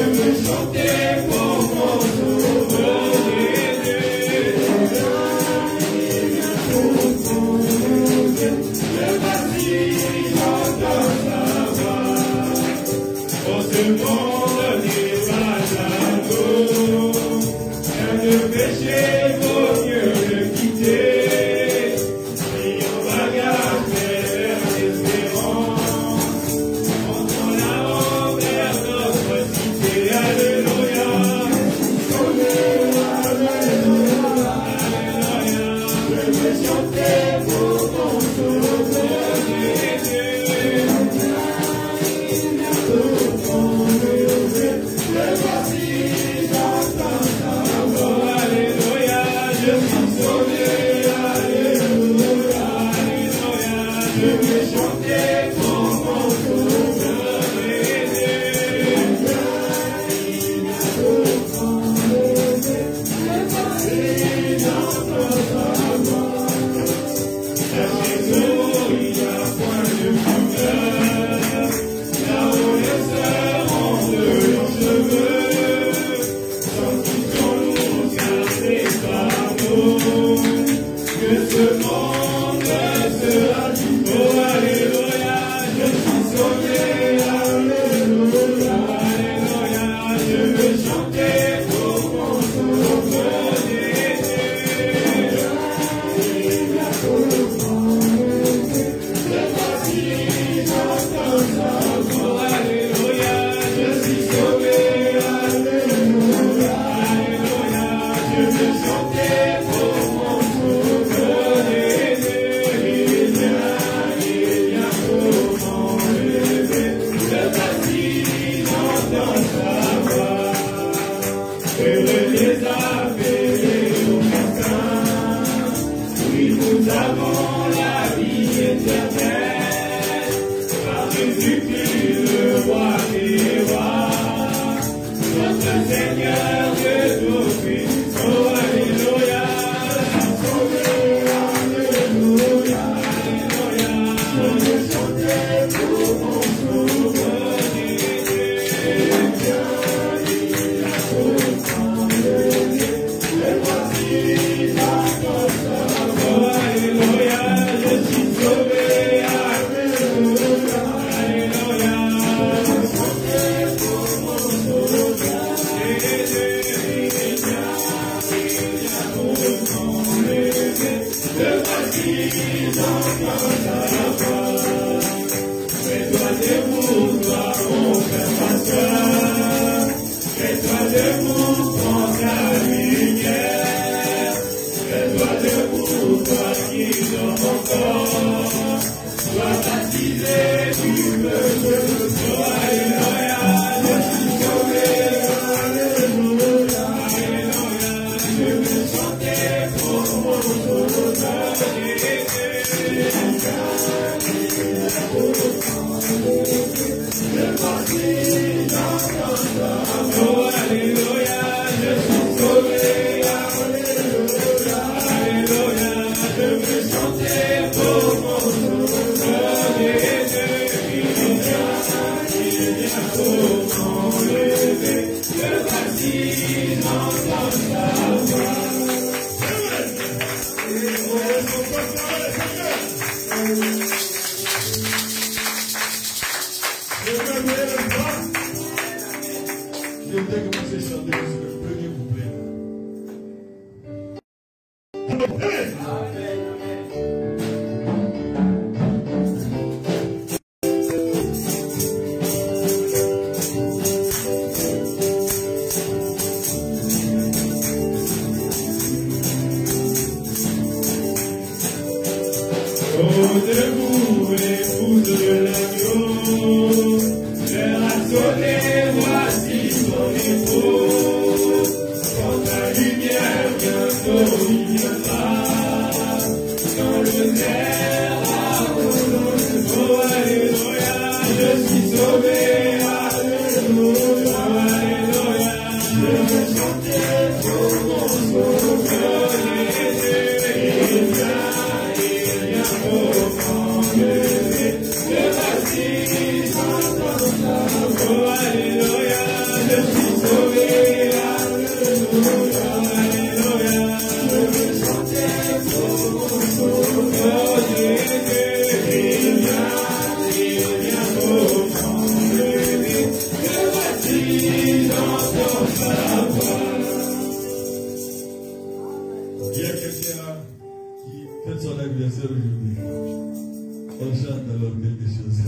Je vais chanter pour mon sauveur, anniversaire aujourd'hui. On chante alors quelque chose.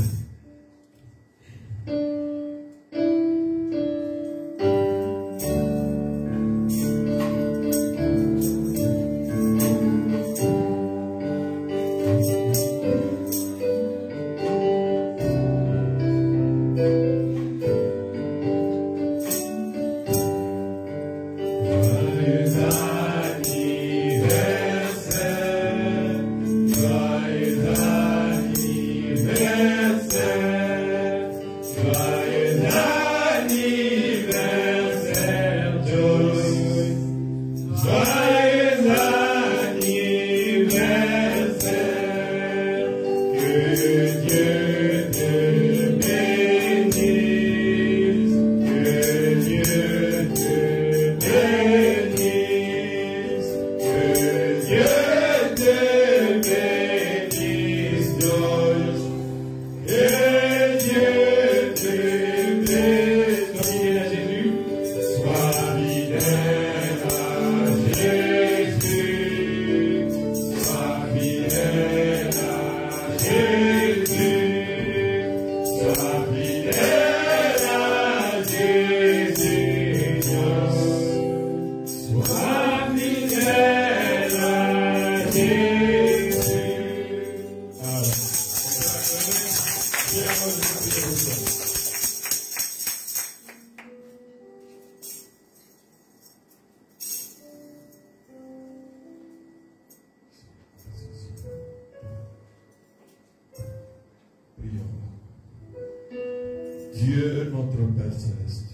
Dieu, notre Père Céleste,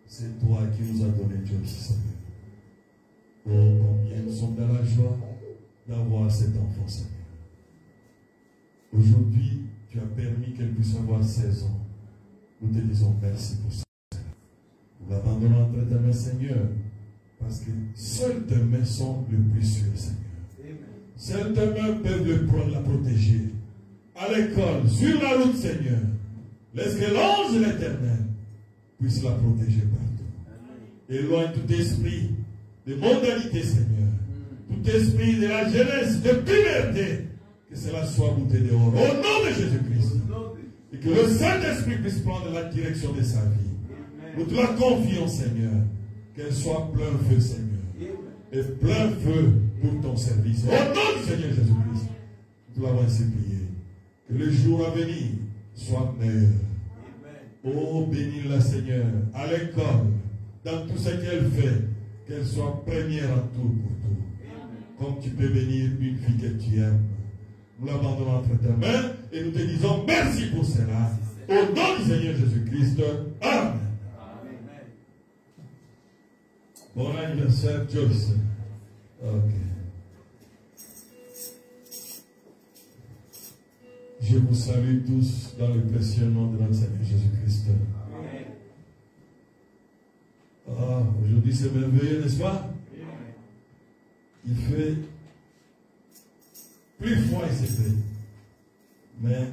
c'est toi qui nous as donné Dieu, Seigneur. Oh, combien nous sommes dans la joie d'avoir cet enfant, Seigneur. Aujourd'hui, tu as permis qu'elle puisse avoir 16 ans. Nous te disons merci pour ça. Nous l'abandonnons entre tes mains, Seigneur, parce que seules tes mains sont le plus sûr, Seigneur. Seules tes mains peuvent la protéger. À l'école, sur la route, Seigneur. Laisse que l'ange de l'Éternel puisse la protéger partout. Éloigne tout esprit de mondanité, Seigneur. Tout esprit de la jeunesse, de puberté, que cela soit bouté dehors. Au nom de Jésus-Christ. Et que le Saint-Esprit puisse prendre la direction de sa vie. Nous te la confions, Seigneur. Qu'elle soit plein feu, Seigneur. Et plein feu pour ton service. Au nom du Seigneur Jésus-Christ. Nous l'avons ainsi prié. Que le jour à venir soit meilleur. Oh, bénis-la, Seigneur, à l'école, dans tout ce qu'elle fait, qu'elle soit première en tout pour tout. Comme tu peux bénir une fille que tu aimes. Nous l'abandonnons entre tes mains et nous te disons merci pour cela. Au nom du Seigneur Jésus-Christ. Amen. Bon anniversaire, Joyce. Ok. Je vous salue tous dans le précieux nom de notre Seigneur Jésus-Christ. Ah, aujourd'hui c'est merveilleux, n'est-ce pas? Il fait plus froid ici, mais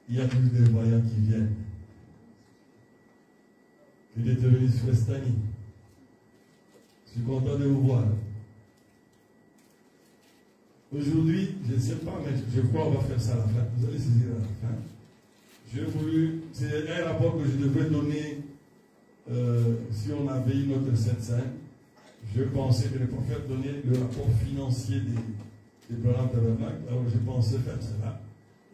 il y a plus de voyants qui viennent. Que Dieu te bénisse, Frère Stani. Je suis content de vous voir. Aujourd'hui, je ne sais pas, mais je crois qu'on va faire ça à la fin. Vous allez saisir à la fin. J'ai voulu, c'est un rapport que je devais donner si on avait eu notre Sainte Seine. Je pensais que le prophète donnait le rapport financier des Branham Tabernacle. Alors je pensais faire cela.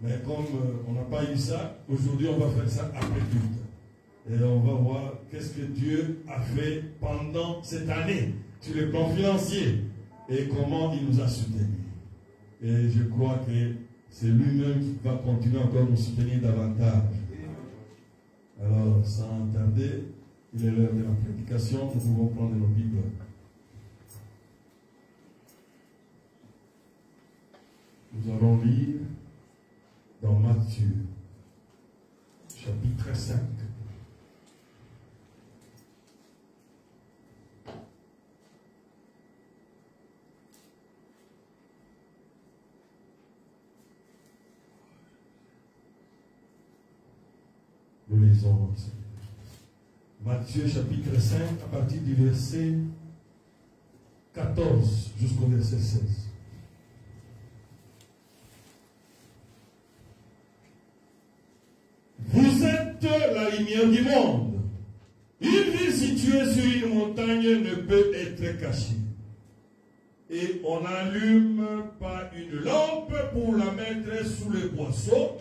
Mais comme on n'a pas eu ça, aujourd'hui on va faire ça après tout. Et on va voir qu'est-ce que Dieu a fait pendant cette année sur le plan financier et comment il nous a soutenus. Et je crois que c'est lui-même qui va continuer encore à nous soutenir davantage. Alors, sans tarder, il est l'heure de la prédication. Nous pouvons prendre nos Bibles. Nous allons lire dans Matthieu, chapitre 5. Nous lisons Matthieu chapitre 5 à partir du verset 14 jusqu'au verset 16. lumière du monde. Une ville située sur une montagne ne peut être cachée. Et on n'allume pas une lampe pour la mettre sous le boisseau,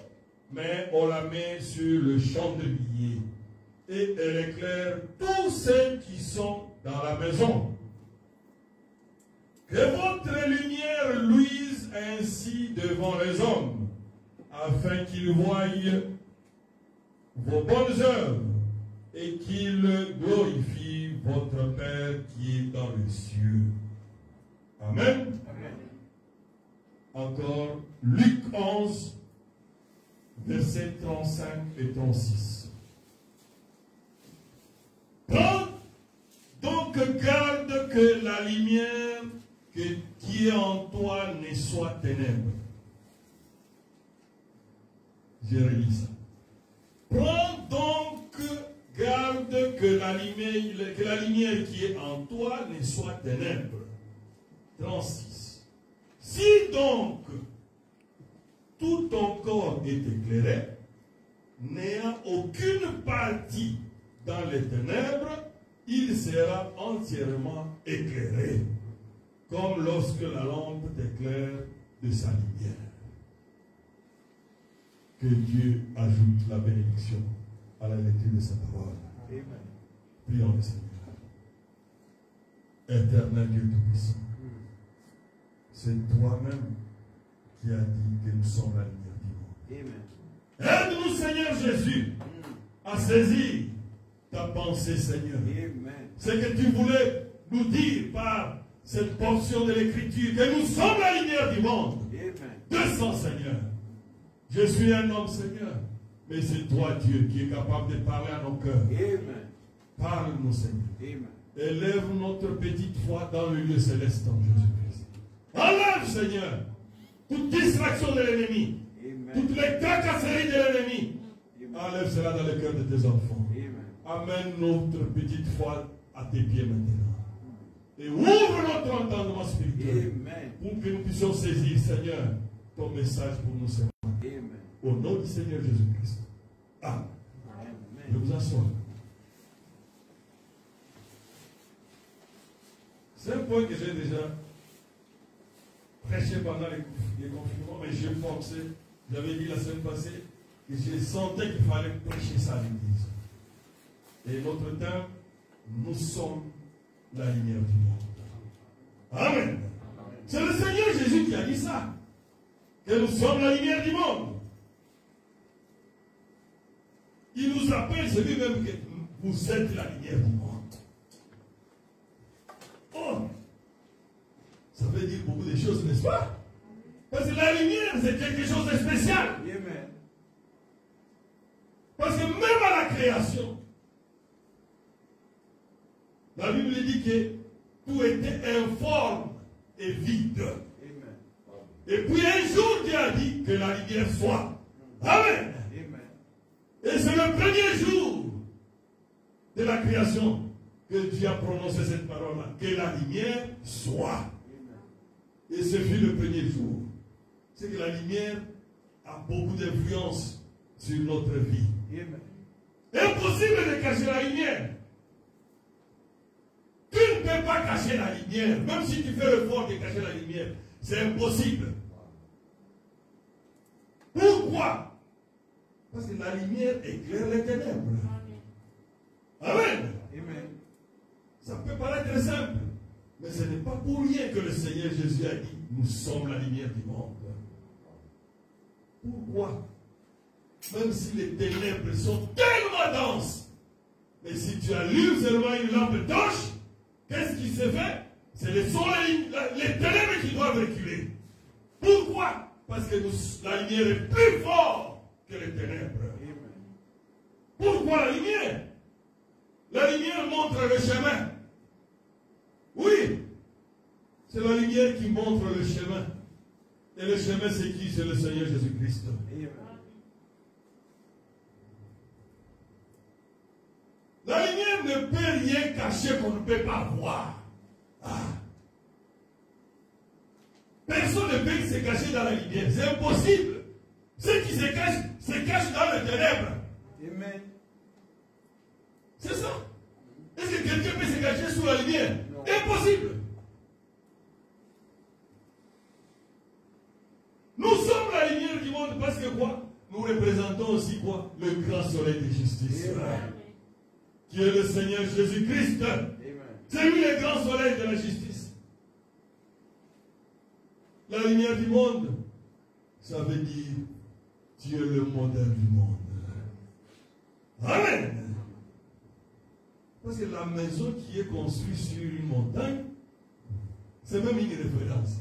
mais on la met sur le chandelier. Et elle éclaire tous ceux qui sont dans la maison. Que votre lumière luise ainsi devant les hommes, afin qu'ils voient vos bonnes œuvres et qu'ils glorifient votre Père qui est dans les cieux. Amen. Amen. Encore, Luc 11, versets 35 et 36. Prends donc garde que la lumière qui est en toi ne soit ténèbres. J'ai relis ça. Prends donc garde que la lumière qui est en toi ne soit ténèbres. 36. Si donc tout ton corps est éclairé, n'ayant aucune partie dans les ténèbres, il sera entièrement éclairé, comme lorsque la lampe t'éclaire de sa lumière. Que Dieu ajoute la bénédiction à la lecture de sa parole. Amen. Prions le Seigneur. Éternel Dieu Tout-Puissant, c'est toi-même qui as dit que nous sommes la lumière du monde. Aide-nous, Seigneur Jésus, à saisir ta pensée, Seigneur. Ce que tu voulais nous dire par cette portion de l'Écriture, que nous sommes la lumière du monde. Descends, Seigneur. Je suis un homme, Seigneur, mais c'est toi, Dieu, qui est capable de parler à nos cœurs. Parle-nous, Seigneur. Élève notre petite foi dans le lieu céleste en Jésus-Christ. Enlève, Seigneur, toute distraction de l'ennemi, toutes les tracasseries de l'ennemi. Enlève cela dans le cœur de tes enfants. Amène notre petite foi à tes pieds maintenant. Et ouvre notre entendement spirituel pour que nous puissions saisir, Seigneur, ton message pour nous, Seigneur. Au nom du Seigneur Jésus-Christ. Amen. Je vous assois. C'est un point que j'ai déjà prêché pendant les confinements, mais j'ai pensé, j'avais dit la semaine passée, que je sentais qu'il fallait prêcher ça à l'église. Et notre temps, nous sommes la lumière du monde. Amen. C'est le Seigneur Jésus qui a dit ça. Que nous sommes la lumière du monde. Il nous appelle, c'est lui-même que vous êtes la lumière du monde. Oh, ça veut dire beaucoup de choses, n'est-ce pas? Parce que la lumière, c'est quelque chose de spécial. Amen. Parce que même à la création, la Bible dit que tout était informe et vide. Amen. Et puis un jour, Dieu a dit que la lumière soit. Amen. Amen. Et c'est le premier jour de la création que Dieu a prononcé cette parole-là. Que la lumière soit. Amen. Et ce fut le premier jour. C'est que la lumière a beaucoup d'influence sur notre vie. Amen. Impossible de cacher la lumière. Tu ne peux pas cacher la lumière. Même si tu fais l'effort de cacher la lumière, c'est impossible. Pourquoi? Parce que la lumière éclaire les ténèbres. Amen. Amen. Ça peut paraître simple, mais ce n'est pas pour rien que le Seigneur Jésus a dit, nous sommes la lumière du monde. Pourquoi? Même si les ténèbres sont tellement denses, mais si tu allumes seulement une lampe torche, qu'est-ce qui se fait? C'est les ténèbres qui doivent reculer. Pourquoi? Parce que la lumière est plus forte que les ténèbres. Pourquoi la lumière? La lumière montre le chemin. Oui, c'est la lumière qui montre le chemin. Et le chemin, c'est qui? C'est le Seigneur Jésus-Christ. La lumière ne peut rien cacher qu'on ne peut pas voir. Ah. Personne ne peut se cacher dans la lumière. C'est impossible. Ceux qui se cachent dans les ténèbres. Amen. C'est ça. Est-ce que quelqu'un peut se cacher sous la lumière? Impossible. Nous sommes la lumière du monde parce que quoi? Nous représentons aussi quoi? Le grand soleil de justice. Amen. Qui est le Seigneur Jésus-Christ. C'est lui le grand soleil de la justice. La lumière du monde, ça veut dire tu es le modèle du monde. Amen. Parce que la maison qui est construite sur une montagne, c'est même une référence.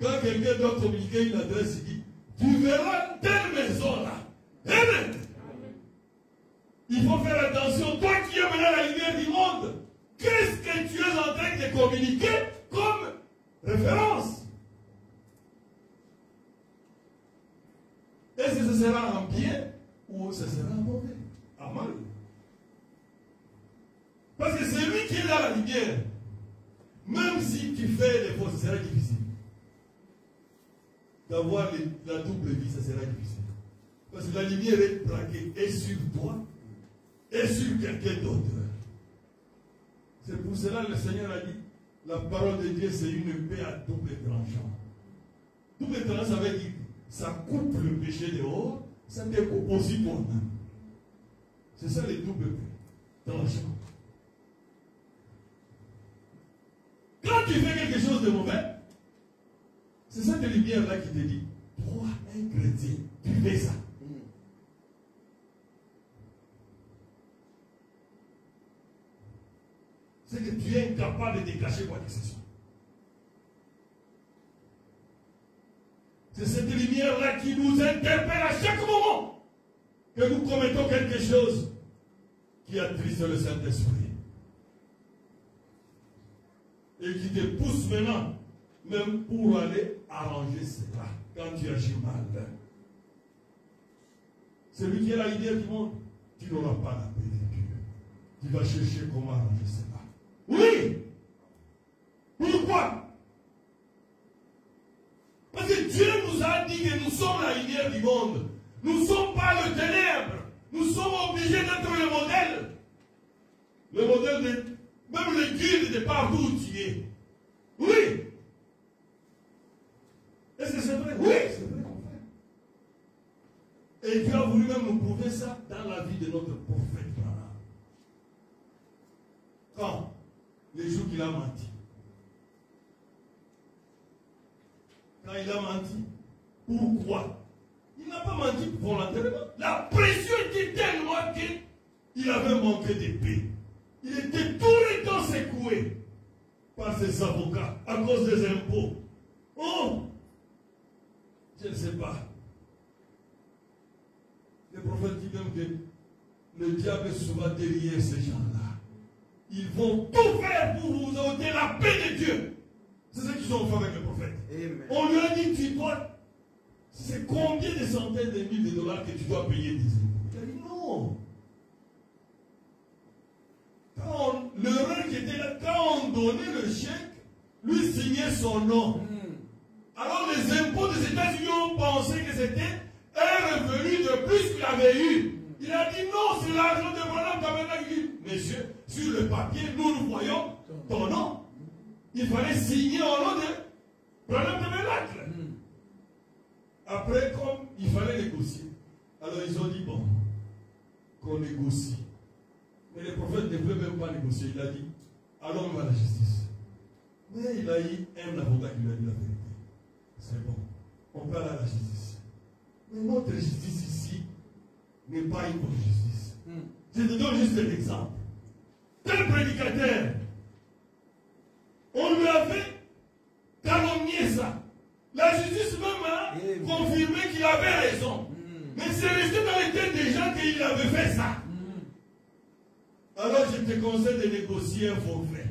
Quand quelqu'un doit communiquer une adresse, il dit, tu verras telle maison là. Amen. Il faut faire attention, toi qui es maintenant la lumière du monde, qu'est-ce que tu es en train de communiquer comme référence? Est-ce que ce sera en bien ou ce sera en mauvais? En mal. Parce que c'est lui qui est dans la lumière. Même si tu fais des fautes, ce sera difficile. D'avoir la double vie, ça sera difficile. Parce que la lumière est braquée et sur toi et sur quelqu'un d'autre. C'est pour cela que le Seigneur a dit, la parole de Dieu c'est une épée à double tranchant. Double tranchant, ça veut dire, ça coupe le péché dehors, ça te coupe aussi toi-même. C'est ça les doubles tranchants. Quand tu fais quelque chose de mauvais, c'est cette lumière-là qui te dit, toi, un chrétien, tu fais ça. C'est que tu es incapable de dégager quoi que ce soit. C'est cette lumière-là qui nous interpelle à chaque moment que nous commettons quelque chose qui attriste le Saint-Esprit. Et qui te pousse maintenant, même pour aller arranger cela, quand tu agis mal. Celui qui est la lumière du monde, tu n'auras pas la paix de Dieu. Tu vas chercher comment arranger cela. Oui! Pourquoi? Parce que Dieu nous a dit que nous sommes la lumière du monde. Nous ne sommes pas le ténèbre. Nous sommes obligés d'être le modèle. Le modèle de... Même le guide de partout où tu es. Oui. Est-ce que c'est vrai? Oui, c'est vrai, mon frère. Et Dieu a voulu même nous prouver ça dans la vie de notre prophète. Quand? Les jours qu'il a menti. Quand il a menti, pourquoi? Il n'a pas menti volontairement. La pression était tellement qu'il avait manqué de paix. Il était tout le temps secoué par ses avocats à cause des impôts. Oh, je ne sais pas. Le prophète dit même que le diable est souvent derrière ces gens-là. Ils vont tout faire pour vous ôter la paix de Dieu. C'est ce qu'ils ont fait avec le prophète. Amen. On lui a dit, tu dois... C'est combien de centaines de milliers de dollars que tu dois payer des impôts? Il a dit non. L'heureux qui était là, quand on donnait le chèque, lui signait son nom. Alors les impôts des États-Unis ont pensé que c'était un revenu de plus qu'il avait eu. Il a dit non, c'est l'argent de Branham Tabernacle. Monsieur, sur le papier, nous voyons ton nom. Il fallait signer au nom de Branham Tabernacle. Après, comme il fallait négocier, alors ils ont dit bon, qu'on négocie. Mais le prophète ne voulait même pas négocier. Il a dit, allons à la justice. Mais il a eu un avocat qui lui a dit la vérité. C'est bon, on peut aller à la justice. Mais notre justice ici n'est pas une bonne justice. Je te donne juste un exemple. Tel prédicateur, on lui avait calomnié ça. La justice même a confirmé qu'il avait raison. Mais c'est resté dans les têtes des gens qu'il avait fait ça. Alors je te conseille de négocier un forfait.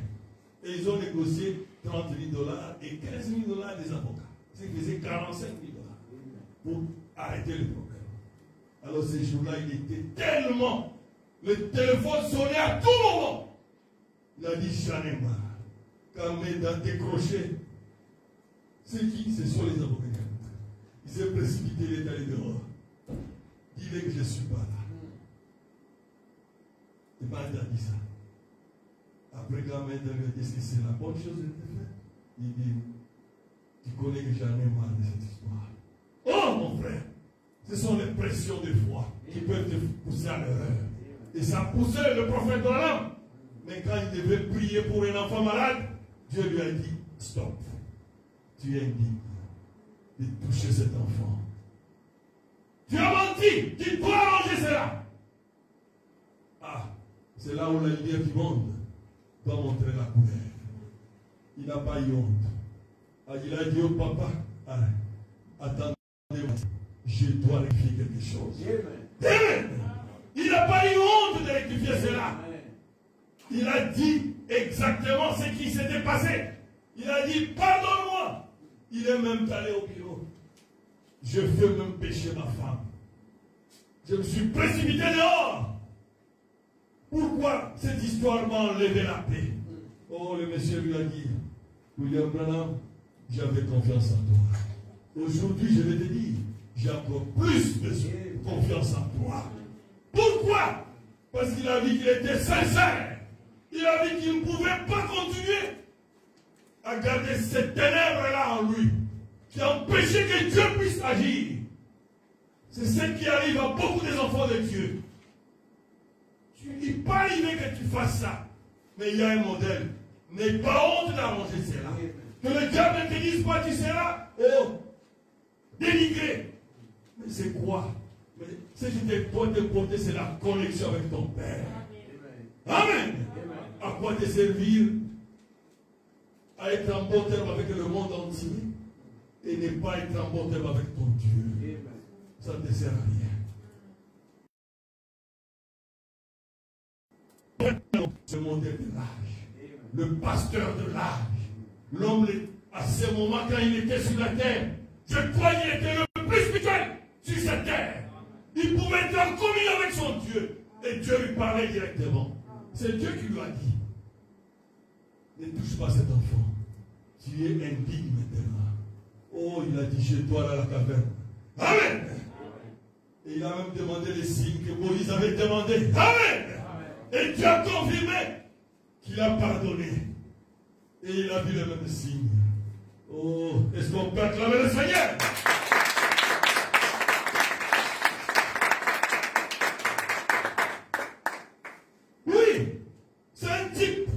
Et ils ont négocié 30 000 dollars et 15 000 dollars des avocats. Ce qui faisait 45 000 dollars pour arrêter le problème. Alors ces jours-là, il était tellement... Le téléphone sonnait à tout moment. Il a dit, j'en ai marre. Quand on est dans tes crochets, c'est qui? Ce sont les avocats. Il s'est précipité, il est allé dehors. Dis-le que je ne suis pas là. maître a dit ça. Après que la maître lui a dit, est-ce que c'est la bonne chose de te faire? Il dit, tu connais que j'en ai marre de cette histoire. Oh mon frère, ce sont les pressions de foi qui peuvent te pousser à l'erreur. Et ça poussait le prophète Balaam. Mais quand il devait prier pour un enfant malade, Dieu lui a dit, stop. Tu es indigne de toucher cet enfant. Tu as menti, tu dois arranger cela. Ah, c'est là où la lumière du monde doit montrer la couleur. Il n'a pas eu honte. Ah, il a dit au papa, attendez-moi, je dois rectifier quelque chose. Amen. Il n'a pas eu honte de rectifier cela. Il a dit exactement ce qui s'était passé. Il a dit, pardonne-moi. Il est même allé au bureau. Je veux même pécher ma femme. Je me suis précipité dehors. Pourquoi cette histoire m'a enlevé la paix? Oh, le monsieur lui a dit, William Branham, j'avais confiance en toi. Aujourd'hui, je vais te dire, j'ai encore plus de confiance en toi. Pourquoi? Parce qu'il a vu qu'il était sincère. Il a vu qu'il ne pouvait pas continuer à garder cette ténèbre-là en lui, qui empêchait que Dieu puisse agir. C'est ce qui arrive à beaucoup des enfants de Dieu. Tu dis pas arrivé que tu fasses ça, mais il y a un modèle. N'aie pas honte d'arranger cela. Que le diable ne te dise pas tu seras dénigré. Mais c'est quoi? Mais ce qui doit te porter, c'est la connexion avec ton Père. Amen. À quoi te servir? À être en bon terme avec le monde entier et ne pas être en bon terme avec ton Dieu. Ça ne te sert à rien. Ce modèle de l'âge, le pasteur de l'âge, l'homme à ce moment quand il était sur la terre, je crois qu'il était le plus spirituel sur cette terre. Il pouvait être en communion avec son Dieu et Dieu lui parlait directement. C'est Dieu qui lui a dit, ne touche pas cet enfant, tu es indigne maintenant. Oh, il a dit, je dois aller à la caverne. Amen. Et il a même demandé les signes que Moïse avait demandé. Amen. Et Dieu a confirmé qu'il a pardonné. Et il a vu le même signe. Oh, est-ce qu'on peut acclamer le Seigneur? Oui, c'est un type.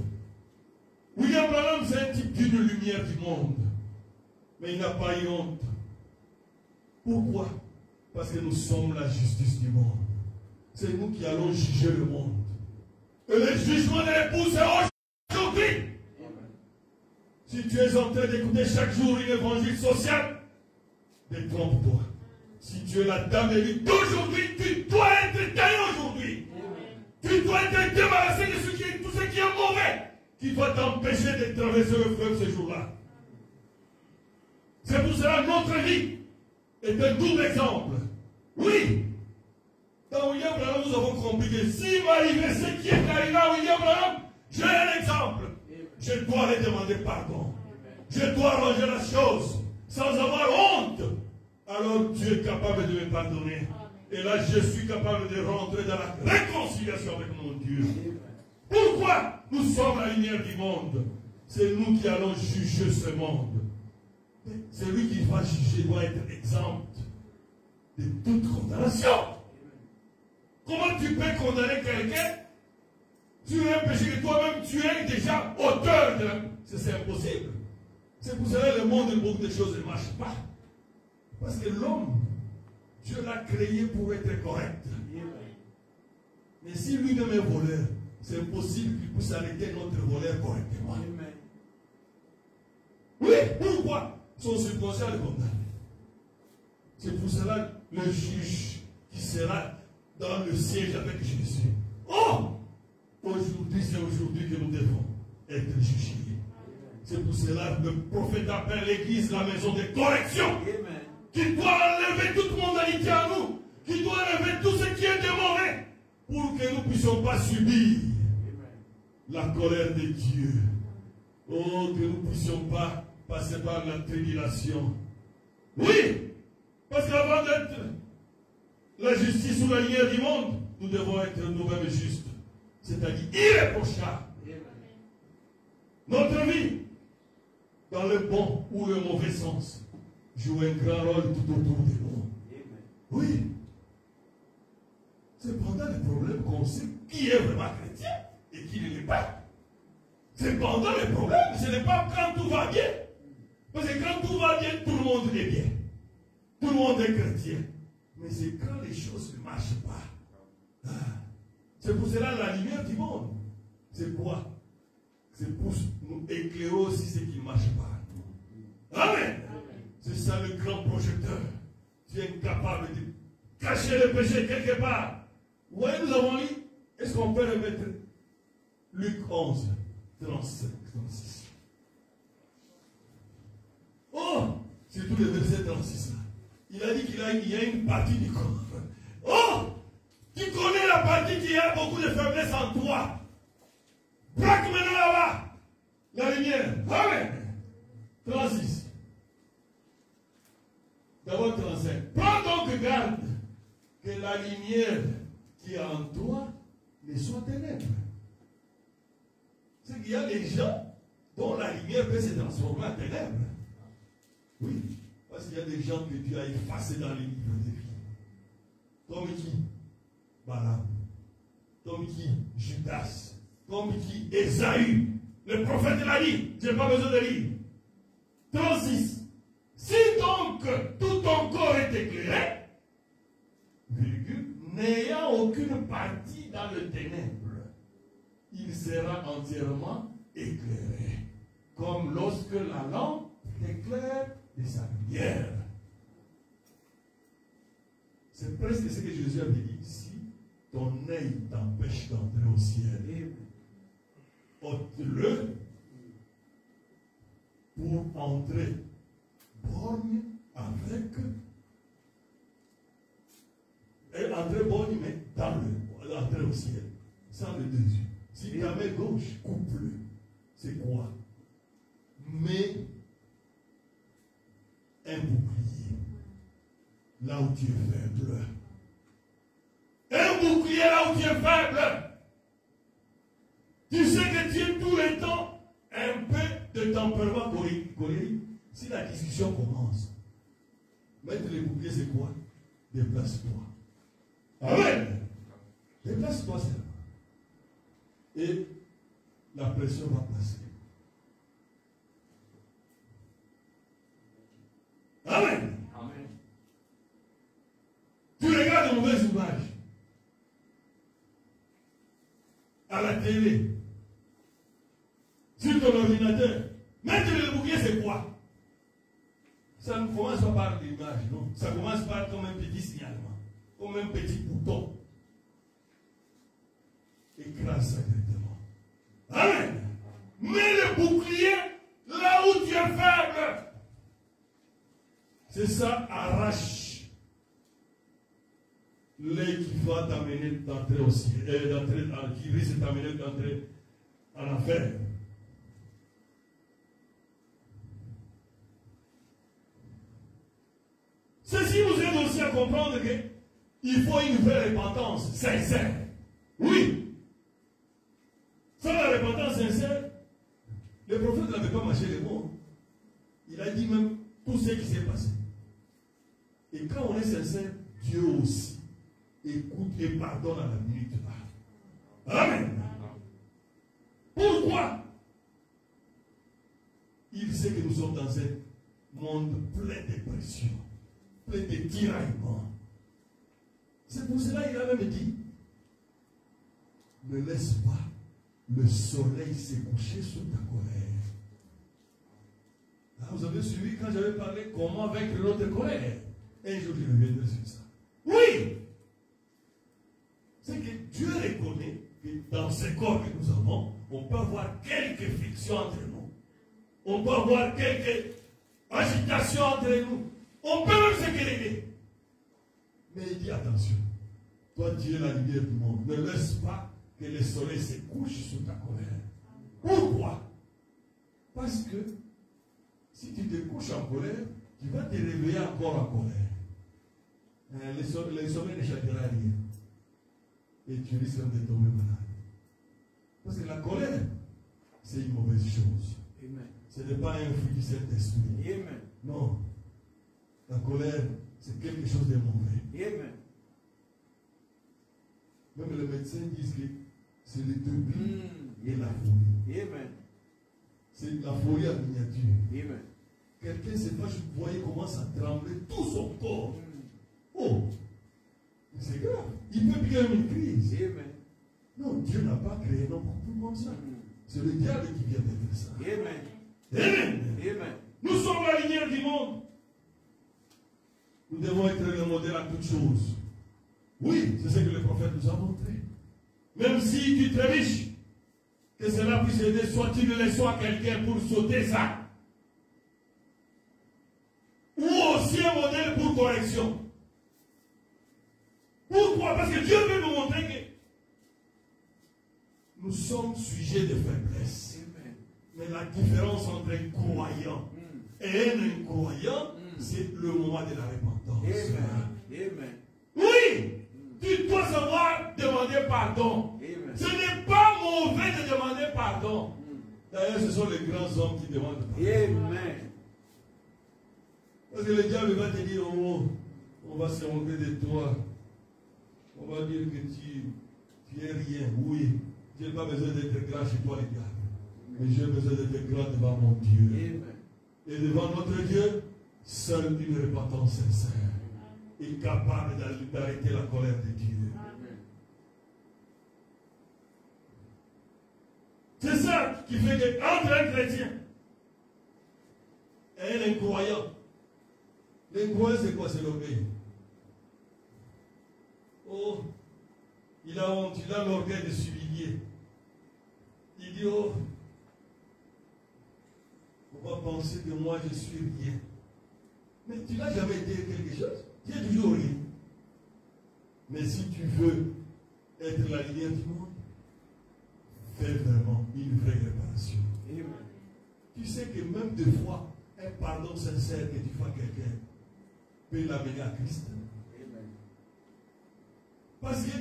William Branham, c'est un type d'une lumière du monde. Mais il n'a pas eu honte. Pourquoi? Parce que nous sommes la justice du monde. C'est nous qui allons juger le monde. Et le jugement de l'épouse, c'est aujourd'hui. Si tu es en train d'écouter chaque jour une évangile social, détrompe-toi. Si tu es la dame élue d'aujourd'hui, tu dois être taillé aujourd'hui. Tu dois être débarrassé de tout ce qui est mauvais, qui doit t'empêcher de traverser le fleuve ce jour-là. C'est pour cela que notre vie est un double exemple. Oui. Dans William Branham, nous avons compris que s'il va arriver ce qui est arrivé à William Branham, j'ai un exemple. Je dois lui demander pardon. Je dois arranger la chose sans avoir honte. Alors Dieu est capable de me pardonner. Et là, je suis capable de rentrer dans la réconciliation avec mon Dieu. Pourquoi? Nous sommes la lumière du monde. C'est nous qui allons juger ce monde. Celui qui va juger doit être exempt de toute condamnation. Comment tu peux condamner quelqu'un sur un péché que toi-même tu es déjà auteur de la... C'est impossible. C'est pour cela que le monde, beaucoup de choses ne marchent pas. Parce que l'homme, Dieu l'a créé pour être correct. Mais si lui-même est voleur, c'est impossible qu'il puisse arrêter notre voleur correctement. Oui, pourquoi? Son subconscient le condamne. C'est pour cela le juge qui sera dans le siège avec Jésus. Oh! Aujourd'hui, c'est aujourd'hui que nous devons être jugés. C'est pour cela que le prophète appelle l'église la maison de correction. Qui doit enlever toute mondalité à nous. Qui doit enlever tout ce qui est de mauvais. Pour que nous ne puissions pas subir la colère de Dieu. Oh, que nous ne puissions pas passer par la tribulation. Oui! Parce qu'avant d'être la justice ou la lumière du monde, nous devons être nous-mêmes justes. c'est-à-dire irréprochable. Notre vie, dans le bon ou le mauvais sens, joue un grand rôle tout autour de nous. Oui. C'est pendant les problèmes qu'on sait qui est vraiment chrétien et qui ne l'est pas. C'est pendant les problèmes, ce n'est pas quand tout va bien. Parce que quand tout va bien, tout le monde est bien. Tout le monde est chrétien. Mais c'est quand les choses ne marchent pas. C'est pour cela la lumière du monde. C'est quoi? C'est pour nous éclairer aussi ce qui ne marche pas. Amen. C'est ça le grand projecteur. Tu es incapable de cacher le péché quelque part. Vous voyez, nous avons lu. Est-ce qu'on peut remettre Luc 11, 35, 36. Oh, c'est tout le verset 36 là. Il a dit qu'il y a une partie du corps. Oh, tu connais la partie qui a beaucoup de faiblesse en toi. Braque maintenant là-bas. La lumière. Amen. 36. D'abord 35. Prends donc garde que la lumière qui est en toi ne soit ténèbres. C'est qu'il y a des gens dont la lumière peut se transformer en ténèbres. Oui. Parce qu'il y a des gens que Dieu a effacés dans les livres de vie. Comme qui? Balaam. Comme qui? Judas. Comme qui? Ésaü. Le prophète l'a dit. Je n'ai pas besoin de lire. 36. Si donc tout ton corps est éclairé, virgule, n'ayant aucune partie dans le ténèbre, il sera entièrement éclairé. Comme lorsque la lampe éclaire de sa lumière. C'est presque ce que Jésus avait dit. Si ton œil t'empêche d'entrer au ciel, ôte-le pour entrer borgne avec et entrer borgne mais dans l'entrée au ciel sans le dessus. Si ta main gauche coupe-le, c'est quoi? Mais un bouclier là où tu es faible. Un bouclier là où tu es faible. Tu sais que tu es tout le temps un peu de tempérament colérique. Si la discussion commence, mettre les boucliers, c'est quoi? Déplace-toi. Amen. Déplace-toi seulement. Et la pression va passer. Amen. Amen. Tu regardes de mauvaises images à la télé, sur ton ordinateur. Mettre le bouclier, c'est quoi? Ça ne commence pas par l'image, non. Ça commence par comme un petit signalement, comme un petit bouton. Écrase ça directement. Amen. Mets le bouclier là où tu es faible. C'est ça, arrache l'œil qui va t'amener d'entrer au ciel, qui risque de t'amener d'entrer en enfer. Ceci vous aide aussi à comprendre qu'il faut une vraie repentance sincère. Oui. Sans la repentance sincère, le prophète n'avait pas mâché les mots. Il a dit même tout ce qui s'est passé. Et quand on est sincère, Dieu aussi écoute et pardonne à la minute là. Amen. Pourquoi? Il sait que nous sommes dans un monde plein de pression, plein de tiraillements. C'est pour cela qu'il a même dit, ne laisse pas le soleil se coucher sur ta colère. Là, vous avez suivi quand j'avais parlé comment vaincre notre colère. Un jour, je reviendrai sur ça. Oui! C'est que Dieu reconnaît que dans ce corps que nous avons, on peut avoir quelques frictions entre nous. On peut avoir quelques agitations entre nous. On peut même se quereller. Mais il dit attention. Toi, tu es la lumière du monde. Ne laisse pas que le soleil se couche sur ta colère. Pourquoi? Parce que si tu te couches en colère, tu vas te réveiller encore en colère. Le soleil ne changera rien. Et tu risques de tomber malade. Parce que la colère, c'est une mauvaise chose. Amen. Ce n'est pas un fruit du Saint-Esprit. Amen. Non. La colère, c'est quelque chose de mauvais. Amen. Même les médecins disent que c'est le début de la folie. Amen. C'est la folie en miniature. Amen. Quelqu'un se fâche, vous voyez, commence à trembler tout son corps. Oh, c'est grave. Il peut bien une crise. Amen. Non, Dieu n'a pas créé non plus comme ça. C'est le diable qui vient de faire ça. Amen. Amen. Amen. Nous sommes la lumière du monde. Nous devons être le modèle à toutes choses. Oui, c'est ce que le prophète nous a montré. Même si tu te riche, que cela puisse aider, soit tu ne laisses soit quelqu'un pour sauter ça. Ou aussi un modèle pour correction. Pourquoi? Parce que Dieu veut nous montrer que nous sommes sujets de faiblesse. Amen. Mais la différence entre un croyant et un incroyant, c'est le moment de la repentance. Amen. Amen. Oui, tu dois savoir demander pardon. Amen. Ce n'est pas mauvais de demander pardon. D'ailleurs, ce sont les grands hommes qui demandent pardon. Amen. Parce que le diable va te dire, oh, on va se moquer de toi. On va dire que tu es rien. Oui, je n'ai pas besoin d'être grand chez toi, les gars. Mais j'ai besoin d'être grand devant mon Dieu. Amen. Et devant notre Dieu, seule une repentance sincère est capable d'arrêter la colère de Dieu. C'est ça qui fait qu'entre un chrétien et un incroyant, l'incroyant c'est quoi? C'est l'orgueil. Oh, il a honte, il a l'orgueil de s'humilier. Il dit, oh, on va penser que moi je suis rien. Mais tu n'as jamais été quelque chose. Tu es toujours rien. Mais si tu veux être la lumière du monde, fais vraiment une vraie réparation. Amen. Tu sais que même des fois, un pardon sincère que tu fais à quelqu'un peut l'amener à Christ. Amen. Parce que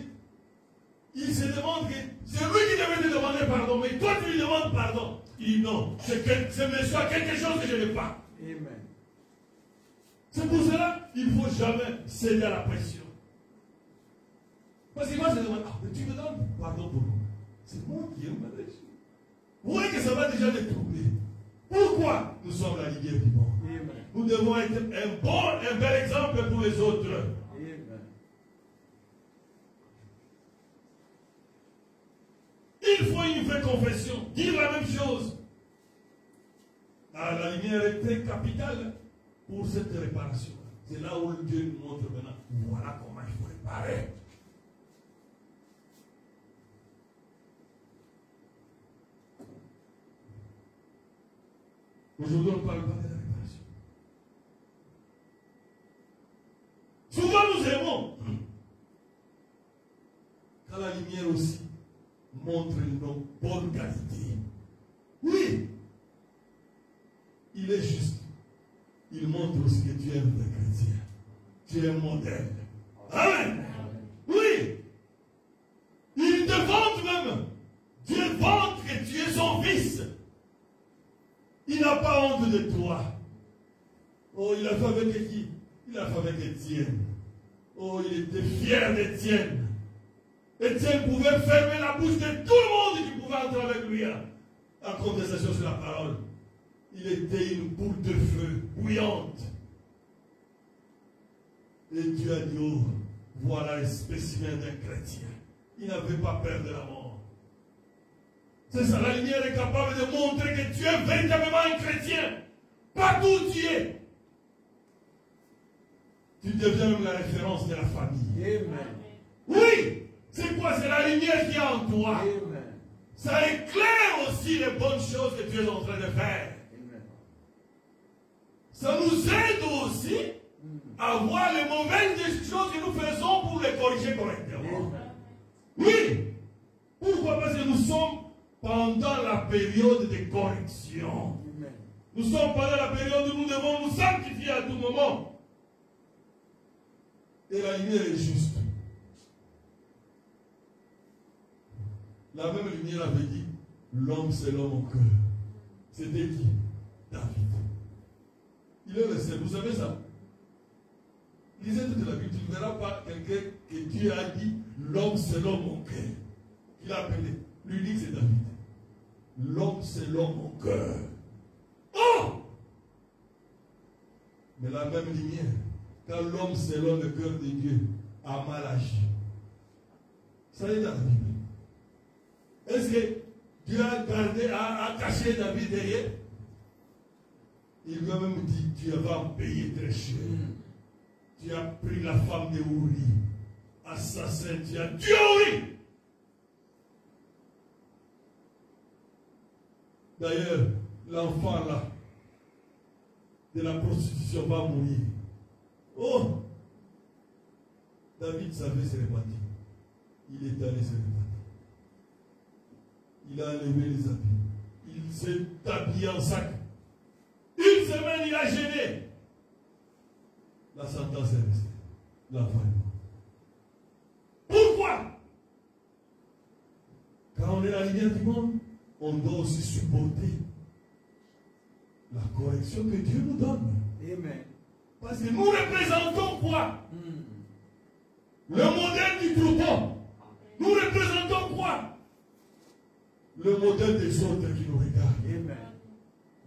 il se demande que c'est lui qui devait te demander pardon, mais toi tu lui demandes pardon. Il dit non, c'est monsieur a quelque chose que je n'ai pas. Amen. C'est pour cela qu'il ne faut jamais céder à la pression. Parce qu'il va se demander, ah, mais tu me donnes pardon pour moi. C'est moi qui ai mal agi. Vous voyez que ça va déjà les troubler. Pourquoi nous sommes la lumière du monde? Amen. Nous devons être un bel exemple pour les autres. Amen. Il faut une vraie confession, dire la même chose. Ah, la lumière est très capitale pour cette réparation. C'est là où Dieu nous montre maintenant. Voilà comment il faut réparer. Aujourd'hui, on ne parle pas de la réparation. Souvent, nous aimons. Quand la lumière aussi montre nos bonnes qualités. Oui, il est juste. Il montre aussi que tu es un vrai chrétien. Tu es un modèle. Amen. Oui. Il te vante même. Dieu vante que tu es son fils. Il n'a pas honte de toi. Oh, il a fait avec qui? Il a fait avec Étienne. Oh, il était fier d'Étienne. Étienne pouvait fermer la bouche de tout le monde qui pouvait entrer avec lui en conversation sur la parole. Il était une boule de feu bouillante. Et Dieu a dit, oh, voilà le spécimen d'un chrétien. Il n'avait pas peur de la mort. C'est ça, la lumière est capable de montrer que tu es véritablement un chrétien. Partout où tu es. Tu deviens même la référence de la famille. Amen. Oui, c'est quoi? C'est la lumière qui est en toi. Amen. Ça éclaire aussi les bonnes choses que tu es en train de faire. Amen. Ça nous aide aussi à voir les mauvaises choses que nous faisons pour les corriger correctement. Oui. Pourquoi? Parce que nous sommes pendant la période de correction. Amen. Nous sommes pendant la période où nous devons nous sanctifier à tout moment. Et la lumière est juste. La même lumière avait dit, l'homme c'est l'homme au cœur. C'était qui? David. Il est resté, vous savez ça? Lisez toute la Bible, tu ne verras pas quelqu'un que Dieu a dit, l'homme c'est l'homme au cœur. Il a appelé. L'unique c'est David. L'homme c'est l'homme au cœur. Oh! Mais la même lumière, quand l'homme selon le cœur de Dieu a mal agi. Ça est dans la Bible. Est-ce que Dieu a gardé, a caché David derrière? Il lui a même dit, tu vas en payer très cher. Tu as pris la femme de Uri. Assassin, tu as tué Uri. D'ailleurs, l'enfant là, de la prostitution va mourir. Oh! David savait se repentir. Il est allé se repentir. Il a enlevé les habits. Il s'est habillé en sac. Une semaine, il a gêné. La sentence est restée. L'enfant est mort. Pourquoi? Quand on est la lumière du monde, on doit aussi supporter la correction que Dieu nous donne. Amen. Parce que nous représentons quoi? Le modèle du troupeau. Nous représentons quoi? Le modèle des autres qui nous regardent. Amen.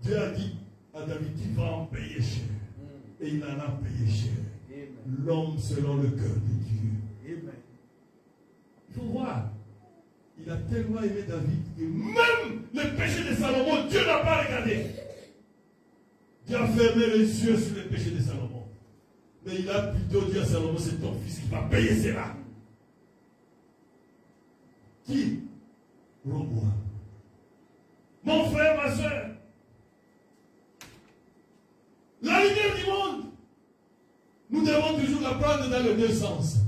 Dieu a dit à David, tu vas en payer cher. Et il en a payé cher. L'homme selon le cœur de Dieu. Amen. Il faut voir. Il a tellement aimé David que même le péché de Salomon, Dieu n'a pas regardé. Dieu a fermé les yeux sur le péché de Salomon. Mais il a plutôt dit à Salomon, c'est ton fils qui va payer cela. Qui? Roboam. Mon frère, ma soeur. La lumière du monde. Nous devons toujours la prendre dans les deux sens.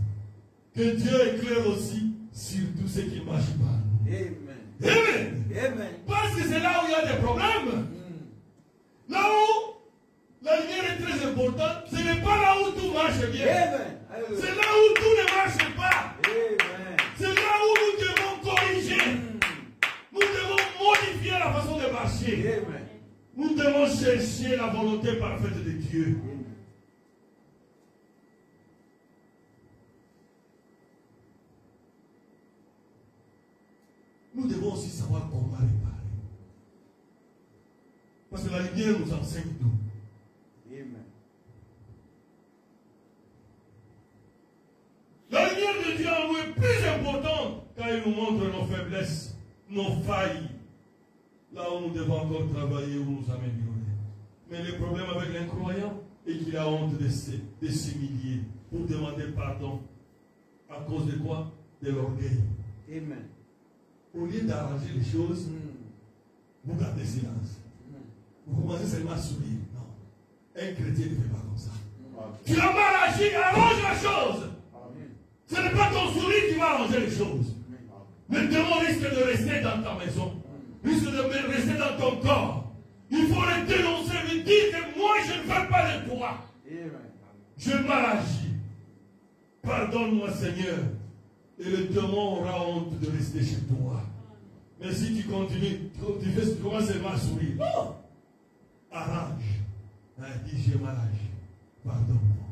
Que Dieu éclaire aussi sur tout ce qui ne marche pas. Amen. Amen. Amen. Parce que c'est là où il y a des problèmes. Là où la lumière est très importante, ce n'est pas là où tout marche bien. C'est là où tout ne marche pas. C'est là où nous devons corriger. Nous devons modifier la façon de marcher. Nous devons chercher la volonté parfaite de Dieu. Nous devons aussi savoir comment réparer. Parce que la lumière nous enseigne tout. Amen. La lumière de Dieu en nous est plus importante quand il nous montre nos faiblesses, nos failles, là où nous devons encore travailler, où nous améliorer. Mais le problème avec l'incroyant est qu'il a honte de s'humilier pour demander pardon. À cause de quoi? De l'orgueil. Amen. Au lieu d'arranger les choses, vous gardez silence. Vous commencez seulement à sourire. Non. Un chrétien ne fait pas comme ça. Tu as mal agi, arrange la chose. Ce n'est pas ton sourire qui va arranger les choses. Le démon risque de rester dans ta maison. Risque de rester dans ton corps. Il faut le dénoncer, lui dire que moi je ne veux pas de toi. Je mal agi. Pardonne-moi Seigneur. Et le démon aura honte de rester chez toi. Mais si tu continues, tu commences seulement à sourire. Non! Arrange. Dis, j'ai mal agi. Pardonne-moi.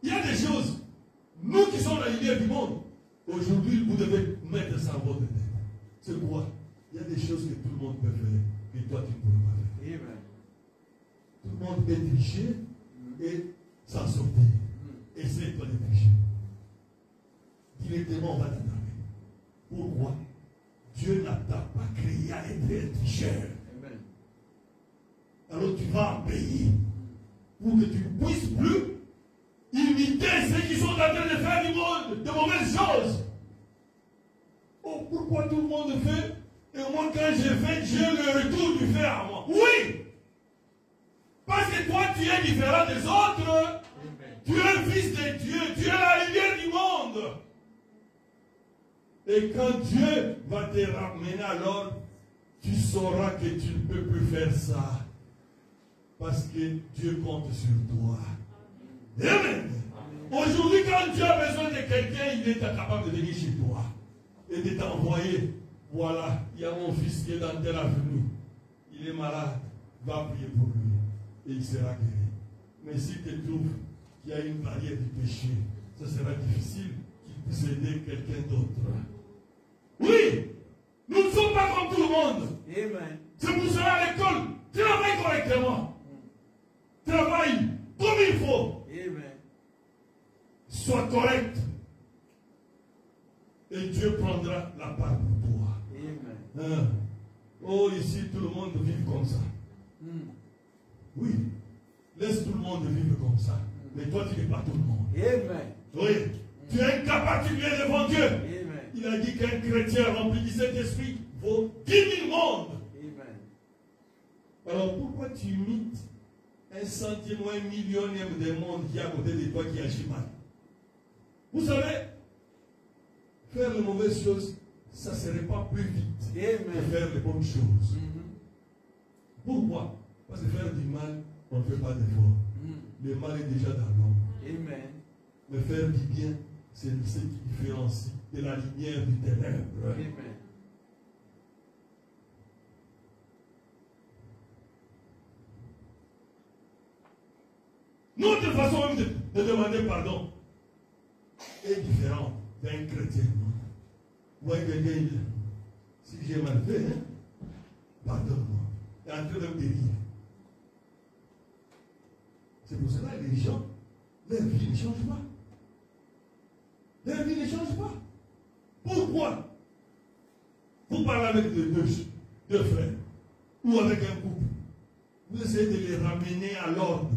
Il y a des choses, nous qui sommes la lumière du monde, aujourd'hui vous devez mettre ça en votre tête. C'est quoi? Il y a des choses que tout le monde peut faire, que toi tu ne pourras pas faire. Tout le monde peut tricher et s'en sortir. Essaye-toi de tricher. Directement, on va t'attraper. Pourquoi? Dieu n'a pas créé à être un tricheur. Alors tu vas en payer pour que tu ne puisses plus imiter ceux qui sont en train de faire du monde de mauvaises choses. Oh, pourquoi tout le monde fait? Et moi, quand je fais, j'ai le retour du fait à moi. Oui! Parce que toi, tu es différent des autres. Tu es le fils de Dieu. Tu es la lumière du monde. Et quand Dieu va te ramener, alors, tu sauras que tu ne peux plus faire ça. Parce que Dieu compte sur toi. Amen. Aujourd'hui, quand Dieu a besoin de quelqu'un, il est capable de venir chez toi et de t'envoyer. Voilà, il y a mon fils qui est dans telle avenue. Il est malade. Va prier pour lui et il sera guéri. Mais si tu trouves qu'il y a une barrière du péché, ce sera difficile qu'il puisse aider quelqu'un d'autre. Oui, nous ne sommes pas comme tout le monde. Amen. C'est pour cela à l'école, travaille correctement. Travaille comme il faut. Amen. Sois correct. Et Dieu prendra la part pour toi. Amen. Hein? Oh, ici, tout le monde vit comme ça. Oui. Laisse tout le monde vivre comme ça. Mais toi, tu n'es pas tout le monde. Amen. Oui. Tu es incapable, tu viens devant Dieu. Amen. Il a dit qu'un chrétien rempli du Saint-Esprit vaut 10 000 mondes. Amen. Alors pourquoi tu imites un centième ou un millionième des mondes qui est à côté de toi qui agit mal? Vous savez, faire les mauvaises choses, ça ne serait pas plus vite que faire les bonnes choses. Pourquoi? Parce que faire du mal, on ne fait pas d'effort. Le mal est déjà dans l'homme. Amen. Mais faire du bien, c'est ce qui différencie de la lumière du ténèbre. Amen. Notre façon même de demander pardon est différente d'un chrétien. Ou un quelqu'un, si j'ai mal fait, hein, pardonne-moi. Il est en train de me guérir. C'est pour cela que les gens, leur vie ne change pas. Leur vie ne change pas. Pourquoi? Vous parlez avec deux frères ou avec un couple. Vous essayez de les ramener à l'ordre.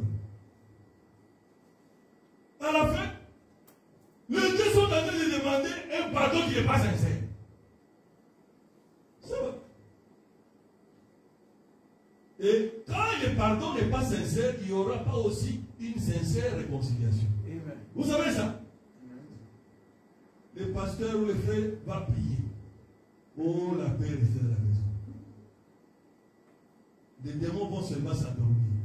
À la fin, les deux sont en train de demander un pardon qui n'est pas sincère. Ça va. Et quand le pardon n'est pas sincère, il n'y aura pas aussi une sincère réconciliation. Amen. Vous savez ça? Amen. Le pasteur ou le frère va prier. Oh, la paix reste dans la maison. Les démons vont seulement s'endormir.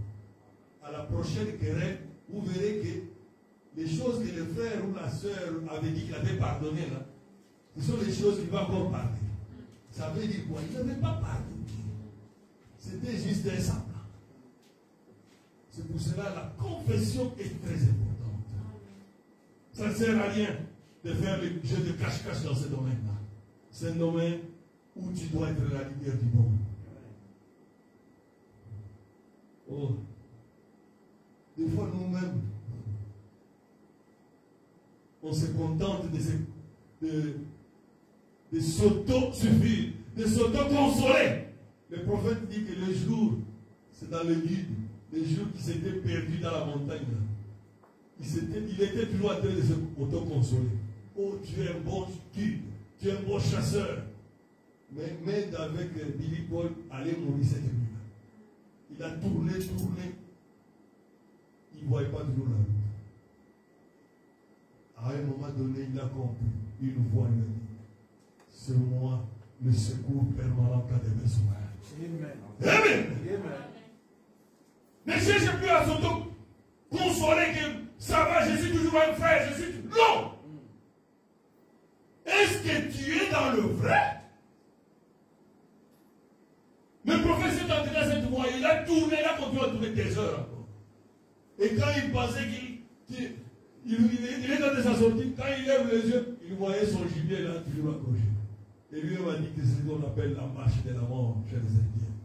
À la prochaine querelle, vous verrez que les choses que le frère ou la soeur avait dit qu'il avait pardonné là, ce sont les choses qu'il va encore parler. Ça veut dire quoi? Il n'avait pas pardonné. C'était juste un semblant. C'est pour cela que la confession est très importante. Ça ne sert à rien de faire le jeu de cache-cache dans ce domaine-là. C'est un domaine où tu dois être la lumière du monde. Oh. Des fois, nous-mêmes, on se contente de s'auto-suffire, de s'auto-consoler. Le prophète dit que le jour, c'est dans le guide, le jour qui s'était perdu dans la montagne, il était toujours en train de s'auto-consoler. Oh, tu es un bon guide, tu es un bon chasseur. Mais même avec Billy Paul, allait mourir cette nuit-là. Il a tourné. Il ne voyait pas toujours la route. À un moment donné, il a compris. Une voix lui a dit, c'est moi le secours permanent en cas de besoin. Amen. Amen. Amen. Ne cherchez plus à s'auto-consoler que ça va, je suis toujours un frère, je suis... Non! Est-ce que tu es dans le vrai? Le prophète s'est entré dans cette voie, il a tourné, il a continué à tourner des heures encore. Et quand il pensait qu'il est dans sa sortie, quand il lève les yeux, il voyait son gibier là, toujours accroché. Et lui m'a dit que c'est ce qu'on appelle la marche de la mort chez les Indiens.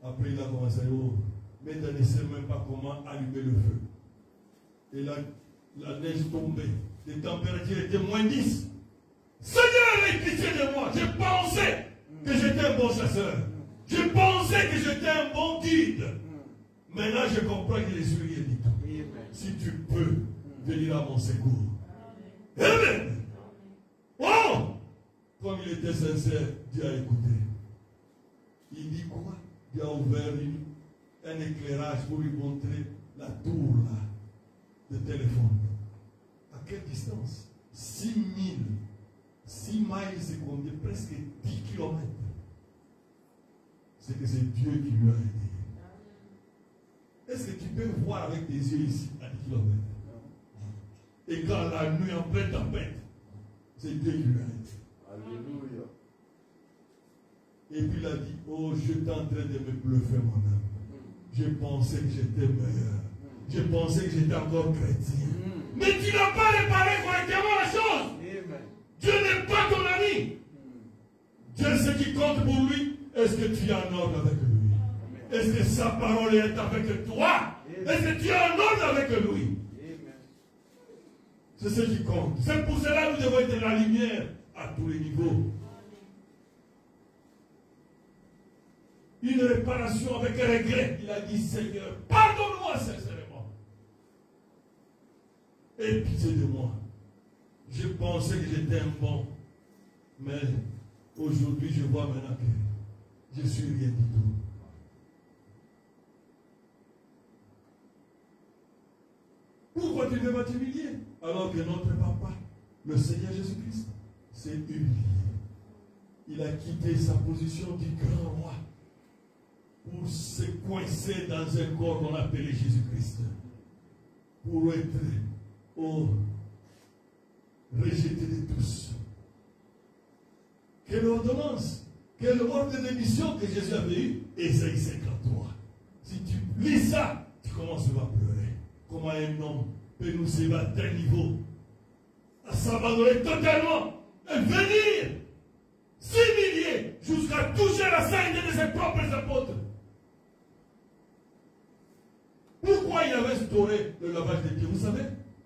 Après, il a commencé, mais il ne sait même pas comment allumer le feu. Et la neige tombait. Les températures étaient moins 10. Seigneur, aie pitié de moi. Je pensais que j'étais un bon chasseur. Je pensais que j'étais un bon guide. Maintenant, je comprends que je suis rien du tout. Si tu peux venir à mon secours. Amen. Oh! Comme il était sincère, Dieu a écouté. Il dit quoi? Dieu a ouvert un éclairage pour lui montrer la tour là, de téléphone. À quelle distance? 6 miles, c'est combien? Presque 10 km. C'est que c'est Dieu qui lui a aidé. Est-ce que tu peux voir avec tes yeux ici à 10 km? Et quand la nuit en pleine tempête, c'est Dieu qui lui a dit. Alléluia. Et puis il a dit, oh, j'étais en train de me bluffer moi-même. Je pensais que j'étais meilleur. Je pensais que j'étais encore chrétien. Mais tu n'as pas réparé correctement la chose. Amen. Dieu n'est pas ton ami. Dieu, ce qui compte pour lui, est-ce que tu es en ordre avec lui? Est-ce que sa parole est avec toi? Est-ce que tu es en ordre avec lui? C'est ce qui compte. C'est pour cela que nous devons être la lumière à tous les niveaux. Une réparation avec regret. Il a dit, Seigneur, pardonne-moi sincèrement. Et pitié de moi. Je pensais que j'étais un bon. Mais aujourd'hui, je vois maintenant que je suis rien du tout. Pourquoi tu ne vas t'humilier? Alors que notre papa, le Seigneur Jésus-Christ, s'est humilié. Il a quitté sa position du grand roi pour se coincer dans un corps qu'on appelait Jésus-Christ. Pour être rejeté de tous. Quelle ordonnance, quel ordre de mission que Jésus avait eu? Ésaïe 53. Si tu lis ça, tu commences à pleurer. Comment un homme peut nous élever à tel niveau, à s'abandonner totalement, et venir s'humilier jusqu'à toucher la sainteté de ses propres apôtres. Pourquoi il avait instauré le lavage des pieds? Vous savez,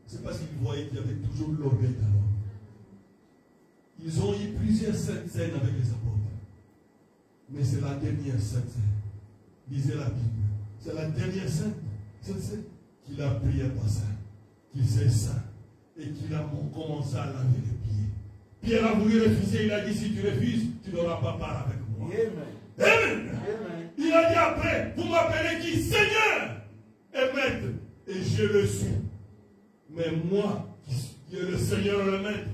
c'est parce qu'il voyait qu'il y avait toujours l'orgueil dans l'homme. Ils ont eu plusieurs saintes scènes avec les apôtres. Mais c'est la dernière sainte scène. Lisez la Bible. C'est la dernière sainte scène qu'il a pris un bassin, qu'il s'est saint et qu'il a commencé à laver les pieds. Pierre a voulu refuser. Il a dit, si tu refuses, tu n'auras pas part avec moi. Amen. Amen. Amen. Il a dit après, vous m'appelez qui? Seigneur et maître. Et je le suis. Mais moi, qui est le Seigneur et le maître,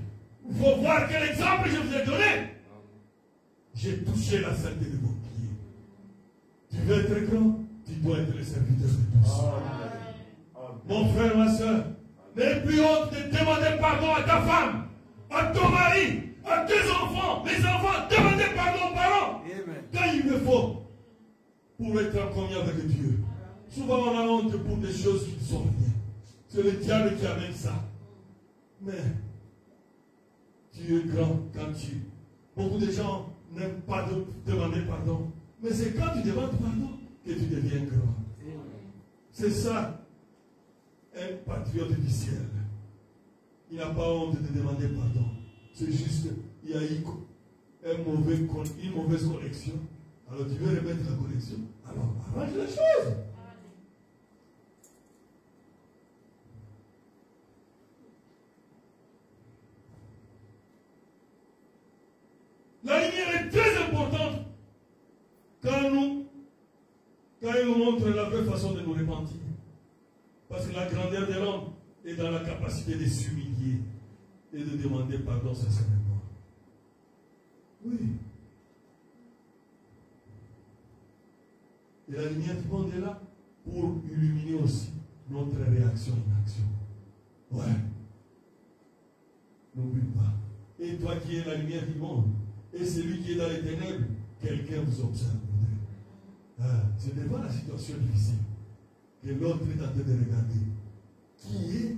il faut voir quel exemple je vous ai donné. J'ai touché la sainteté de vos pieds. Tu veux être grand, tu dois être le serviteur de tous. Mon frère, ma soeur, n'aie plus honte de demander pardon à ta femme, à ton mari, à tes enfants. Les enfants, demandez pardon aux parents. Quand il le faut, pour être en communion avec Dieu. Souvent on a honte pour des choses qui ne sont rien. C'est le diable qui amène ça. Mais tu es grand quand tu... Beaucoup de gens n'aiment pas demander pardon. Mais c'est quand tu demandes pardon que tu deviens grand. C'est ça, un patriote du ciel. Il n'a pas honte de demander pardon. C'est juste, il y a eu une mauvaise connexion. Alors tu veux remettre la connexion. Alors arrange les choses. La lumière est très importante quand il nous montre la vraie façon de nous repentir. Parce que la grandeur de l'homme est dans la capacité de s'humilier et de demander pardon sincèrement. Oui. Et la lumière du monde est là pour illuminer aussi notre réaction et action. Ouais. N'oublie pas. Et toi qui es la lumière du monde, et celui qui est dans les ténèbres, quelqu'un vous observe. C'est devant la situation difficile que l'autre est en train de regarder. Qui est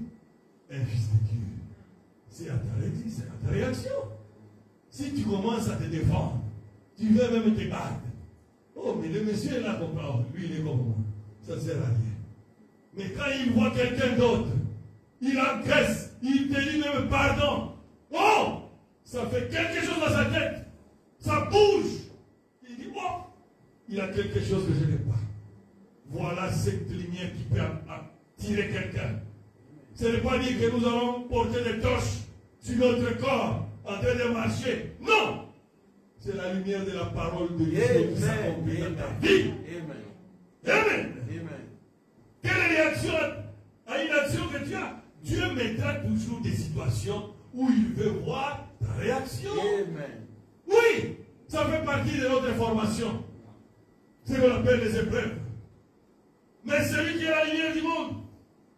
un fils de Dieu? C'est à ta réaction. Si tu commences à te défendre, tu veux même te battre. Oh, mais le monsieur est là pour prendre. Lui, il est comme moi. Ça ne sert à rien. Mais quand il voit quelqu'un d'autre, il encaisse, il te dit même pardon. Oh! Ça fait quelque chose dans sa tête. Ça bouge. Il dit, oh, il y a quelque chose que je n'ai pas. Voilà cette lumière qui peut attirer quelqu'un. Ce n'est pas dire que nous allons porter des torches sur notre corps en train de marcher. Non! C'est la lumière de la parole de Dieu qui s'accomplit dans ta vie. Amen. Amen. Amen. Quelle réaction à une action que tu as? Dieu mettra toujours des situations où il veut voir ta réaction. Amen. Oui, ça fait partie de notre formation. C'est ce qu'on appelle les épreuves. Mais celui qui est la lumière du monde,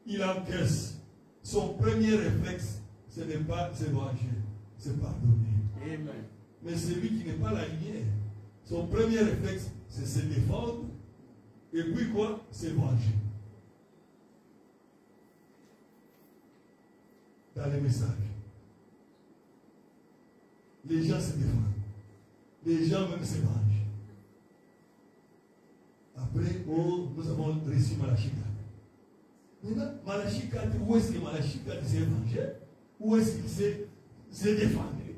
il encaisse son premier réflexe, ce n'est pas se venger, c'est pardonner. Amen. Mais celui qui n'est pas la lumière, son premier réflexe, c'est se défendre. Et puis quoi? Se venger. Dans les messages, les gens se défendent. Les gens même se vengent. Après, oh, nous avons reçu Malachie 4. Maintenant, Malachie 4, où est-ce que Malachie 4 s'est vengé? Où est-ce qu'il s'est défendu?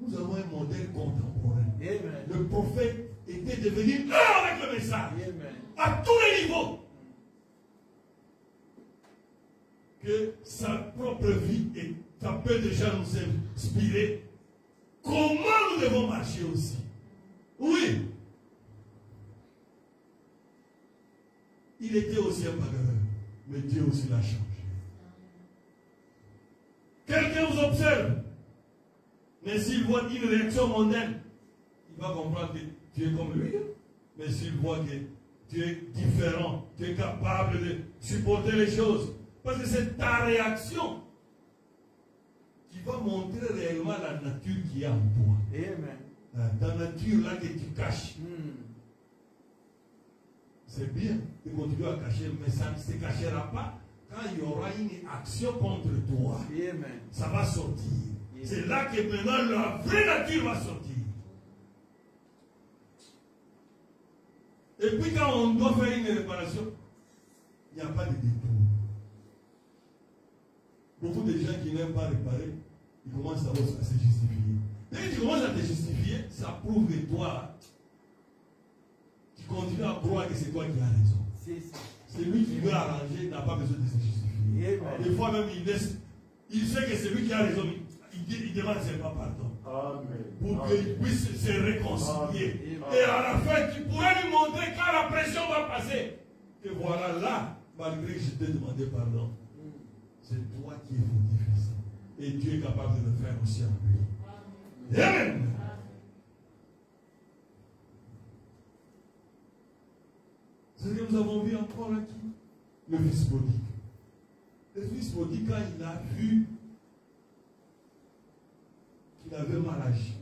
Nous avons un modèle contemporain. Amen. Le prophète était devenu un avec le message. Amen. À tous les niveaux. Que sa propre vie, et ça peut déjà nous inspirer comment nous devons marcher aussi. Oui. Il était aussi un bagarreur, mais Dieu aussi l'a changé. Quelqu'un vous observe, mais s'il voit une réaction mondaine, il va comprendre que tu es comme lui. Mais s'il voit que tu es différent, tu es capable de supporter les choses, parce que c'est ta réaction qui va montrer réellement la nature qui est en toi. Amen. Ta nature là que tu caches. C'est bien de continuer à cacher, mais ça ne se cachera pas quand il y aura une action contre toi. Amen. Ça va sortir. C'est là que maintenant la vraie nature va sortir. Et puis quand on doit faire une réparation, il n'y a pas de détour. Beaucoup de gens qui n'aiment pas réparer, ils commencent à se justifier. Dès que tu commences à te justifier, ça prouve que toi, tu continues à croire que c'est toi qui as raison. C'est ça. Celui qui veut arranger n'a pas besoin de se justifier. Amen. Des fois même, il sait que c'est lui qui a raison, il demande seulement pardon. Amen. Pour qu'il puisse se réconcilier. Amen. Et à la fin, tu pourras lui montrer quand la pression va passer. Que voilà, là, malgré que je t'ai demandé pardon, c'est toi qui es fautif ici. Et Dieu est capable de le faire aussi en lui. Amen. C'est ce que nous avons vu encore là qui? Le fils prodigue. Le fils prodigue, quand il a vu qu'il avait mal agi,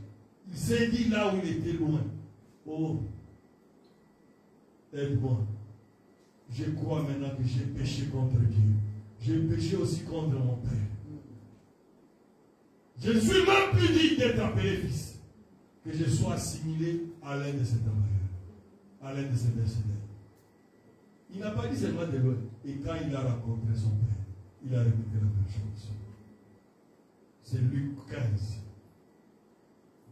il s'est dit là où il était loin, oh, aide-moi. Je crois maintenant que j'ai péché contre Dieu. J'ai péché aussi contre mon Père. Je ne suis même plus digne d'être appelé fils. Que je sois assimilé à l'un de ses travailleurs, à l'un de ses mercenaires. Il n'a pas dit seulement de loin. Et quand il a rencontré son Père, il a répété la même chose. C'est Luc 15,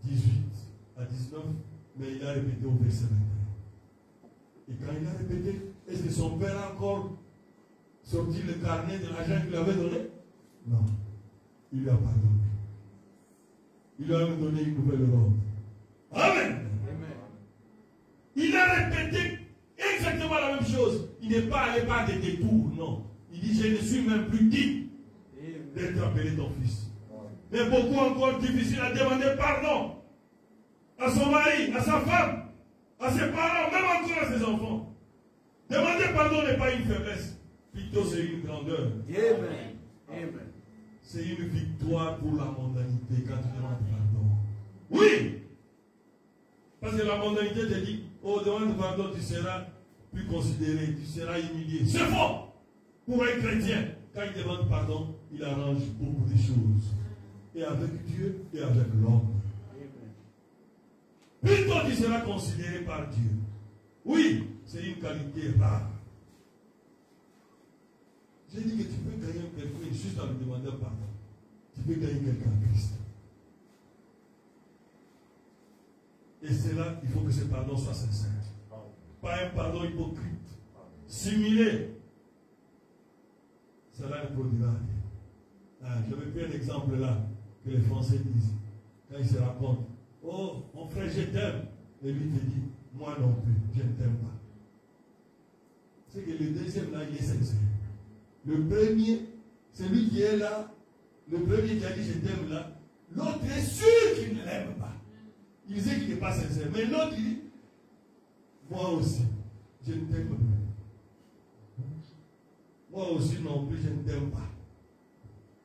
18 à 19, mais il a répété au verset 21. Et quand il a répété, est-ce que son Père a encore sorti le carnet de l'argent qu'il lui avait donné? Non. Il lui a pardonné. Il lui a même donné une nouvelle robe. Amen. Amen. Il a répété exactement la même chose. Il n'est pas allé par des détours, non. Il dit, je ne suis même plus digne d'être appelé ton fils. Mais beaucoup encore difficile à demander pardon à son mari, à sa femme, à ses parents, même encore à ses enfants. Demander pardon n'est pas une faiblesse. Plutôt c'est une grandeur. Amen. Amen. C'est une victoire pour la mondanité quand tu demandes pardon. Oui! Parce que la mondanité te dit, oh, demande pardon, tu seras plus considéré, tu seras humilié. C'est faux! Pour un chrétien, quand il demande pardon, il arrange beaucoup de choses. Et avec Dieu et avec l'homme. Plutôt tu seras considéré par Dieu. Oui, c'est une qualité rare. J'ai dit que tu peux gagner quelqu'un juste en lui demandant pardon. Tu peux gagner quelqu'un en Christ. Et c'est là qu'il faut que ce pardon soit sincère. Pas un pardon hypocrite. Simulé. Cela ne produira rien. J'avais pris un exemple là que les Français disent. Quand ils se racontent. Oh, mon frère, je t'aime. Et lui te dit, moi non plus, je ne t'aime pas. C'est que le deuxième là, il est sincère. Le premier, celui qui est là, le premier qui a dit je t'aime là, l'autre est sûr qu'il ne l'aime pas. Il sait qu'il n'est pas sincère. Mais l'autre, il dit, moi aussi, je ne t'aime pas. Moi aussi non plus, je ne t'aime pas.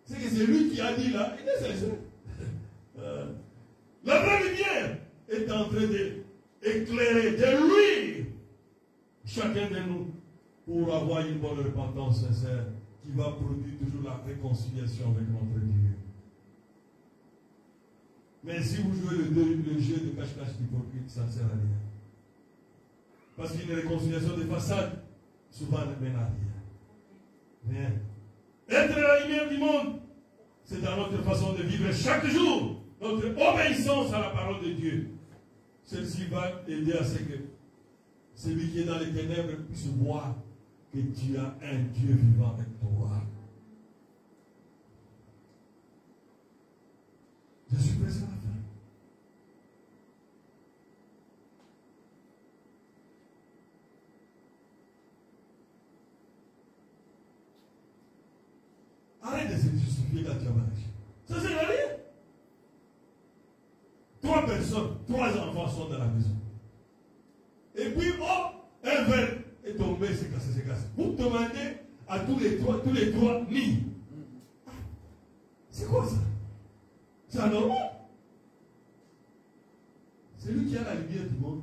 C'est que c'est lui qui a dit là, il est sincère. La vraie lumière est en train d'éclairer, de lui, chacun de nous, pour avoir une bonne repentance sincère qui va produire toujours la réconciliation avec notre Dieu. Mais si vous jouez le jeu de cache-cache hypocrite, ça ne sert à rien. Parce qu'une réconciliation de façade, souvent ne mène à rien. Rien. Être la lumière du monde, c'est dans notre façon de vivre chaque jour, notre obéissance à la parole de Dieu. Celle-ci va aider à ce que celui qui est dans les ténèbres puisse voir que tu as un Dieu vivant avec toi. Je suis pressé à la fin. Arrête de se justifier quand tu as marché. Ça ne sert à rien. 3 personnes, 3 enfants sont dans la maison. Et puis, oh, un verre est tombé, c'est cassé, c'est cassé. Vous demandez à tous les trois, ni. C'est quoi ça? C'est anormal. Celui qui a la lumière du monde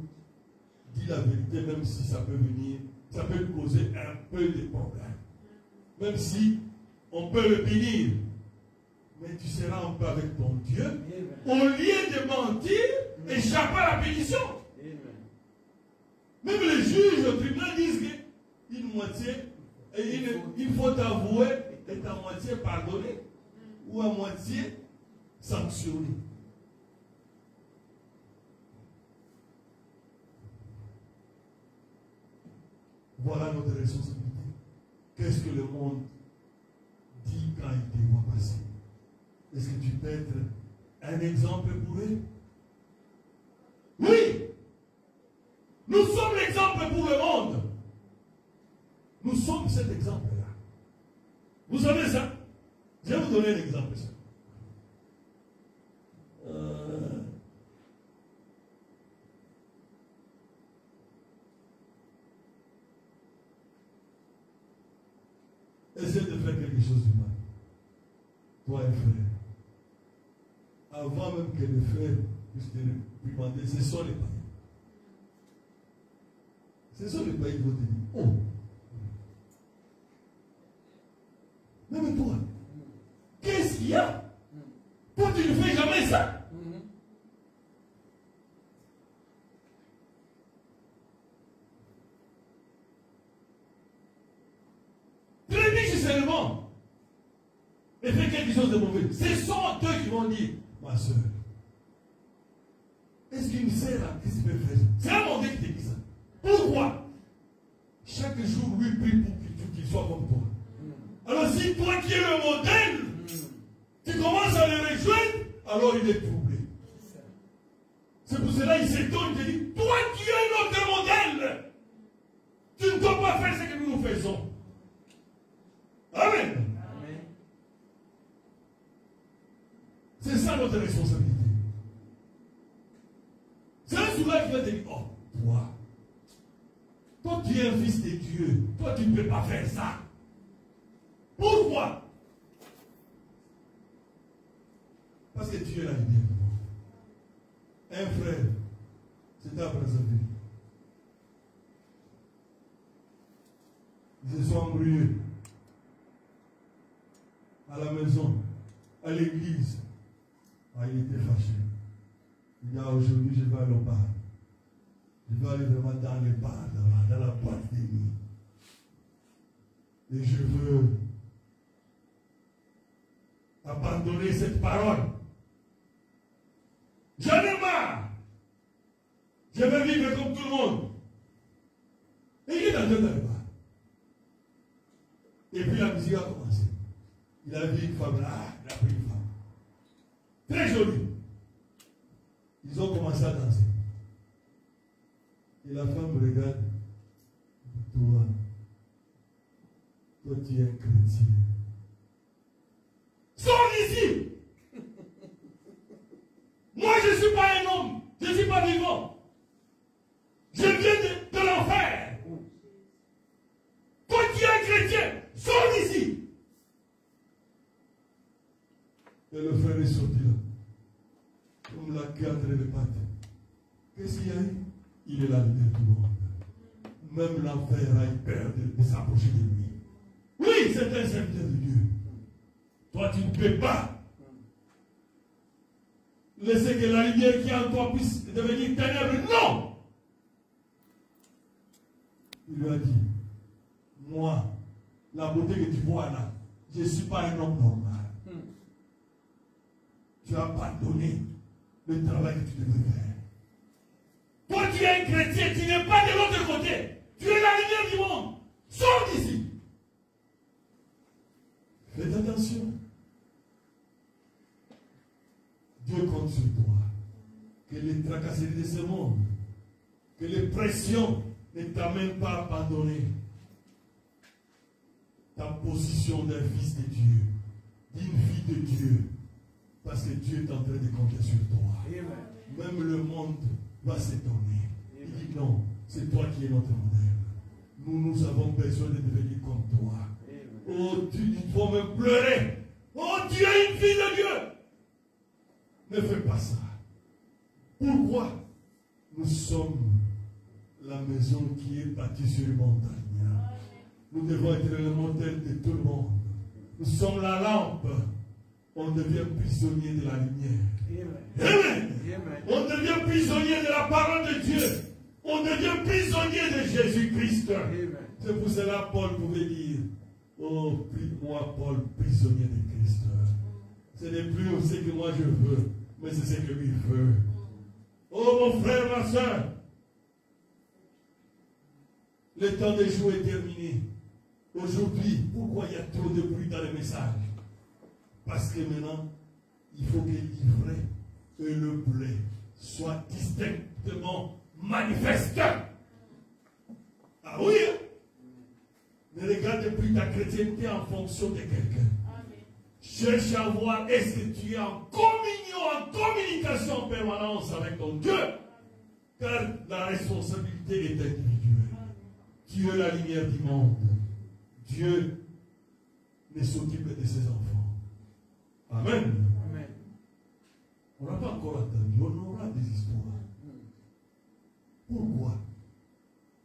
dit la vérité, même si ça peut venir, ça peut lui causer un peu de problème. Même si on peut le bénir, mais tu seras en paix avec ton Dieu. Amen. Au lieu de mentir, échapper à la bénédiction. Même les juges au tribunal disent qu'une moitié, il faut avouer est à moitié pardonné ou à moitié sanctionné. Voilà notre responsabilité. Qu'est-ce que le monde dit quand il te voit passer? Est-ce que tu peux être un exemple pour eux? Oui! Nous sommes l'exemple pour le monde. Nous sommes cet exemple-là. Vous savez ça? Je vais vous donner un exemple. Essaie de faire quelque chose du mal. Toi, un frère. Avant même que le frère puisse te réprimander, ce sont les païens. Ce sont les païens qui vont te dire, oh, même toi, qu'est-ce qu'il y a? Toi, tu ne fais jamais ça. Très bien, seulement. Et fais quelque chose de mauvais. Ce sont eux qui vont dire, ma soeur, est-ce qu'une sœur a qu'est-ce qu'il peut faire? C'est un monde qui te dit ça. Pourquoi? Chaque jour, lui prie pour qu'il soit comme toi. Alors si toi qui es le modèle, tu commences à le rejoindre, alors il est troublé. C'est pour cela qu'il s'étonne, il te dit, toi qui es notre modèle, tu ne dois pas faire ce que nous faisons. Amen. Amen. C'est ça notre responsabilité. C'est un soulage qui va te dire, oh, toi tu es un fils de Dieu, toi tu ne peux pas faire ça. Pourquoi? Parce que tu es la lumière du monde. Un frère, c'est à préserver. Ils se sont embrouillés à la maison, à l'église. Ah, il était fâché. Il dit, aujourd'hui je vais aller au bar. Je vais aller vraiment dans le bar, dans la boîte de nuit. Et je veux abandonner cette parole. J'en ai marre. Je veux vivre comme tout le monde. Et il est dans le bar. Et puis la musique a commencé. Il a vu une femme là, il a pris une femme. Très jolie. Ils ont commencé à danser. Et la femme me regarde. Toi tu es un chrétien. Sors d'ici! Moi je ne suis pas un homme. Je ne suis pas vivant. Je viens de l'enfer. Toi qui es un chrétien, sors Et le frère est sorti là. Comme la cadre et les pattes. Qu'est-ce qu'il y a eu? Il est la lumière du monde. Même l'enfer a eu peur de s'approcher de lui. Oui, c'est un serviteur de Dieu. Toi, tu ne peux pas laisser que la lumière qui est en toi puisse devenir ténèbre. Non! Il lui a dit, moi, la beauté que tu vois là, je ne suis pas un homme normal. Tu as abandonné le travail que tu devais faire. Toi, tu es un chrétien, tu n'es pas de l'autre côté. Tu es la lumière du monde. Sors d'ici. Faites attention. Dieu compte sur toi. Que les tracasseries de ce monde, que les pressions ne t'amènent pas à abandonner ta position d'un fils de Dieu, d'une fille de Dieu. Parce que Dieu est en train de compter sur toi. Amen. Même le monde va s'étonner. Il dit non, c'est toi qui es notre modèle. Nous avons besoin de devenir comme toi. Amen. Oh, tu vas même pleurer. Oh, tu es une fille de Dieu. Ne fais pas ça. Pourquoi? Nous sommes la maison qui est bâtie sur une montagne. Nous devons être le modèle de tout le monde. Nous sommes la lampe. On devient prisonnier de la lumière. Amen. Amen. On devient prisonnier de la parole de Dieu. On devient prisonnier de Jésus-Christ. C'est pour cela Paul pouvait dire, oh, moi Paul, prisonnier de Christ. Ce n'est plus ce que moi je veux, mais c'est ce que lui veut. Oh mon frère, ma soeur, le temps des jours est terminé. Aujourd'hui, pourquoi il y a trop de bruit dans les messages? Parce que maintenant, il faut que l'ivraie et le blé soient distinctement manifestés. Ah oui, hein? Ne regarde plus ta chrétienté en fonction de quelqu'un. Cherche à voir est-ce que tu es en communion, en communication en permanence avec ton Dieu. Car la responsabilité est individuelle. Dieu est la lumière du monde. Dieu ne s'occupe de ses enfants. Amen. Amen. On n'a pas encore entendu, on aura des histoires. Pourquoi?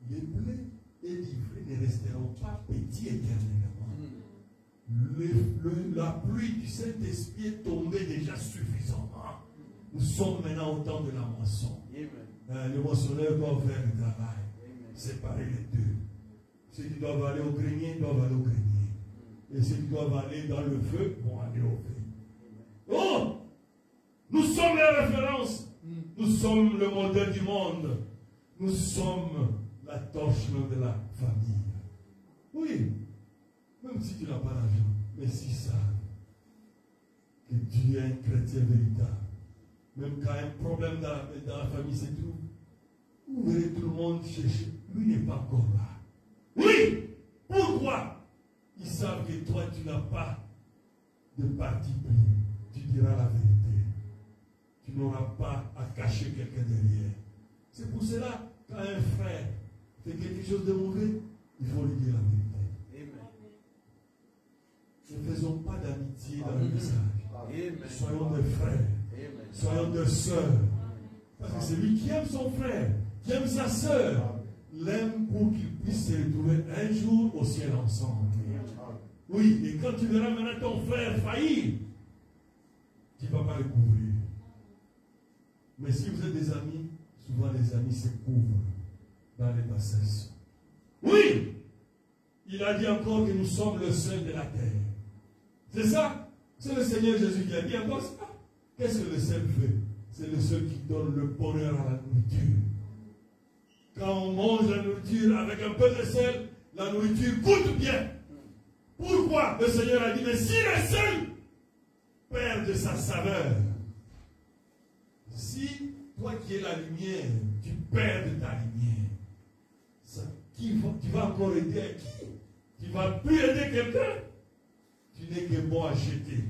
Les blés et l'ivraie ne resteront pas petits éternellement. La pluie du Saint-Esprit est tombée déjà suffisamment. Nous sommes maintenant au temps de la moisson. Le moissonneur doit faire le travail. Séparer les deux. Ceux qui doivent aller au grenier doivent aller au grenier. Et ceux qui doivent aller dans le feu vont aller au feu. Oh! Nous sommes la référence. Nous sommes le modèle du monde. Nous sommes la torche de la famille. Oui. Même si tu n'as pas l'argent. Mais si ça, que tu es un chrétien véritable. Même quand un problème dans la famille se trouve, vous verrez tout le monde chercher. Lui n'est pas encore là. Oui! Pourquoi? Ils savent que toi, tu n'as pas de parti pris. Tu diras la vérité. Tu n'auras pas à cacher quelqu'un derrière. C'est pour cela, quand un frère fait quelque chose de mauvais, il faut lui dire la vérité. Ne faisons pas d'amitié dans le message. Soyons des frères. Soyons des sœurs. Parce que celui qui aime son frère, qui aime sa sœur, l'aime pour qu'ils puissent se retrouver un jour au ciel ensemble. Oui, et quand tu verras maintenant ton frère faillir, tu ne vas pas le couvrir. Mais si vous êtes des amis, souvent les amis se couvrent dans les bassesses. Oui! Il a dit encore que nous sommes le seul de la terre. C'est ça? C'est le Seigneur Jésus qui a dit encore ça. Qu'est-ce que le sel fait? C'est le seul qui donne le bonheur à la nourriture. Quand on mange la nourriture avec un peu de sel, la nourriture goûte bien. Pourquoi? Le Seigneur a dit, mais si le sel perd de sa saveur, si toi qui es la lumière, tu perds de ta lumière, tu vas encore aider à qui? Tu ne vas plus aider quelqu'un? Tu n'es que bon à jeter.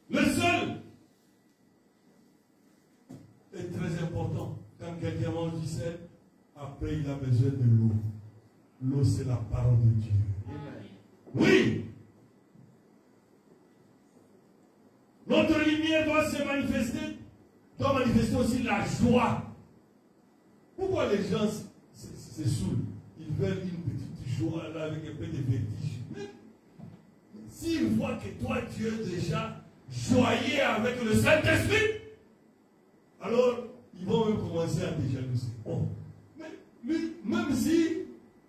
Le seul est très important. Quand quelqu'un mange du sel, après il a besoin de l'eau. L'eau, c'est la parole de Dieu. Amen. Oui! Notre lumière doit se manifester, doit manifester aussi la joie. Pourquoi les gens se saoulent? Ils veulent une petite joie là avec un peu de vertige. S'ils voient que toi tu es déjà joyeux avec le Saint-Esprit, alors ils vont même commencer à te jalouser. Oh. Mais lui, même si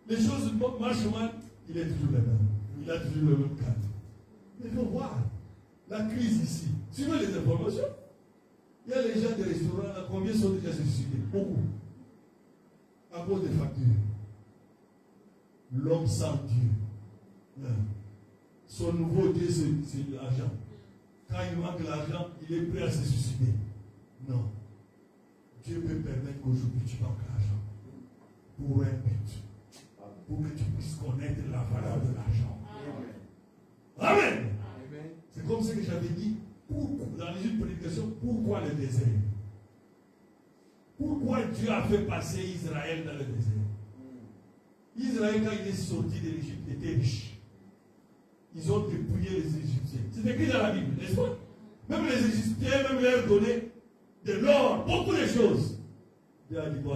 les choses marchent mal, il est toujours là-bas. Il a toujours le même cadre. Mais il faut voir la crise ici. Suivez les informations. Il y a les gens des restaurants, là, combien sont déjà suicidés? Beaucoup. À cause des factures. L'homme sans Dieu. Son nouveau Dieu, c'est l'argent. Quand il manque l'argent, il est prêt à se suicider. Non. Dieu peut permettre qu'aujourd'hui tu manques l'argent. Pour un but. Pour que tu puisses connaître la valeur de l'argent. Amen. Amen. C'est comme ce que j'avais dit dans les autres prédications. Pourquoi le désert? Pourquoi Dieu a fait passer Israël dans le désert? Israël, quand il est sorti de l'Égypte, était riche. Ils ont dépouillé les Égyptiens. C'est écrit dans la Bible, n'est-ce pas? Même les Égyptiens, même leur donner de l'or, beaucoup de choses. Dieu a dit, vous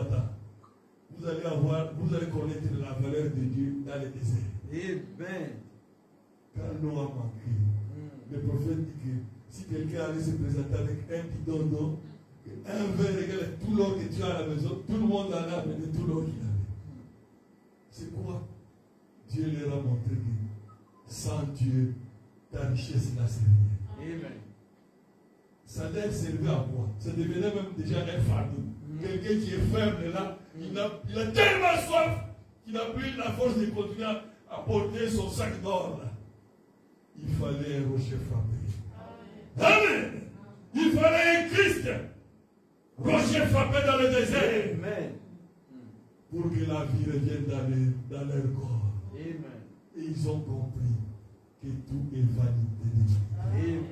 allez connaître la valeur de Dieu dans le désert. Amen. Quand Noah a manqué, le prophète dit que si quelqu'un allait se présenter avec un bidon d'eau, un verre égale tout l'or que tu as à la maison, tout le monde en a amené tout l'or qu'il avait. C'est quoi? Dieu leur a montré que sans Dieu, ta richesse n'a servi. Amen. Ça leur servait à quoi? Ça devenait même déjà un fardeau. Quelqu'un qui est faible là, il a tellement soif qu'il n'a plus la force de continuer à porter son sac d'or là. Il fallait un rocher frappé. Amen. Il fallait un Christ. Rocher frappé dans le désert. Amen. Pour que la vie revienne dans leur corps. Amen. Et ils ont compris que tout est vanité. Amen.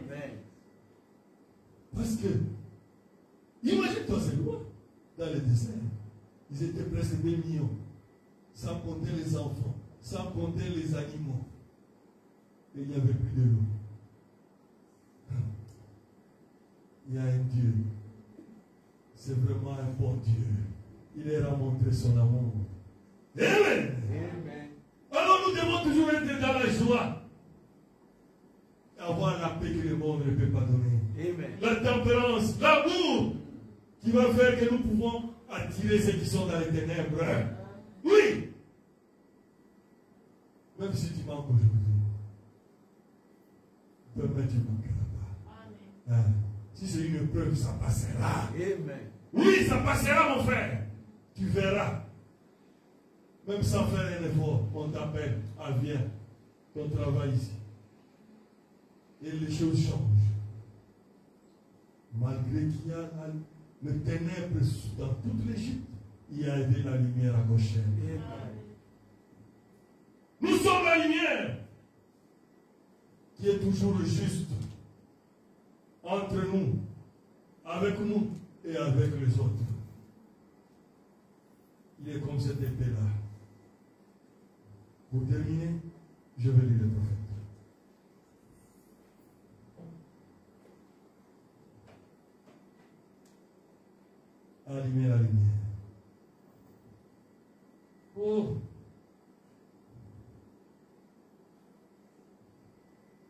Parce que, imagine-toi c'est loin, dans le désert. Ils étaient presque 2 millions. Sans compter les enfants, sans compter les animaux. Et il n'y avait plus de l'eau. Il y a un Dieu. C'est vraiment un bon Dieu. Il leur a montré son amour. Amen. Amen. Alors nous devons toujours être dans la joie. Avoir la paix que le monde ne peut pas donner. Amen. La tempérance, l'amour qui va faire que nous pouvons attirer ceux qui sont dans les ténèbres. Oui. Même si tu manques aujourd'hui, demain tu manqueras pas. Si c'est une épreuve, ça passera. Amen. Oui, ça passera, mon frère. Tu verras. Même sans faire un effort, on t'appelle. Ah, viens. Ton travail ici. Et les choses changent. Malgré qu'il y a le ténèbre dans toute l'Égypte, il y a eu la lumière à Goshen. Nous sommes la lumière qui est toujours juste entre nous, avec nous et avec les autres. Il est comme cette épée-là. Pour terminer, je vais lire le prophète. Allumer la lumière. Oh!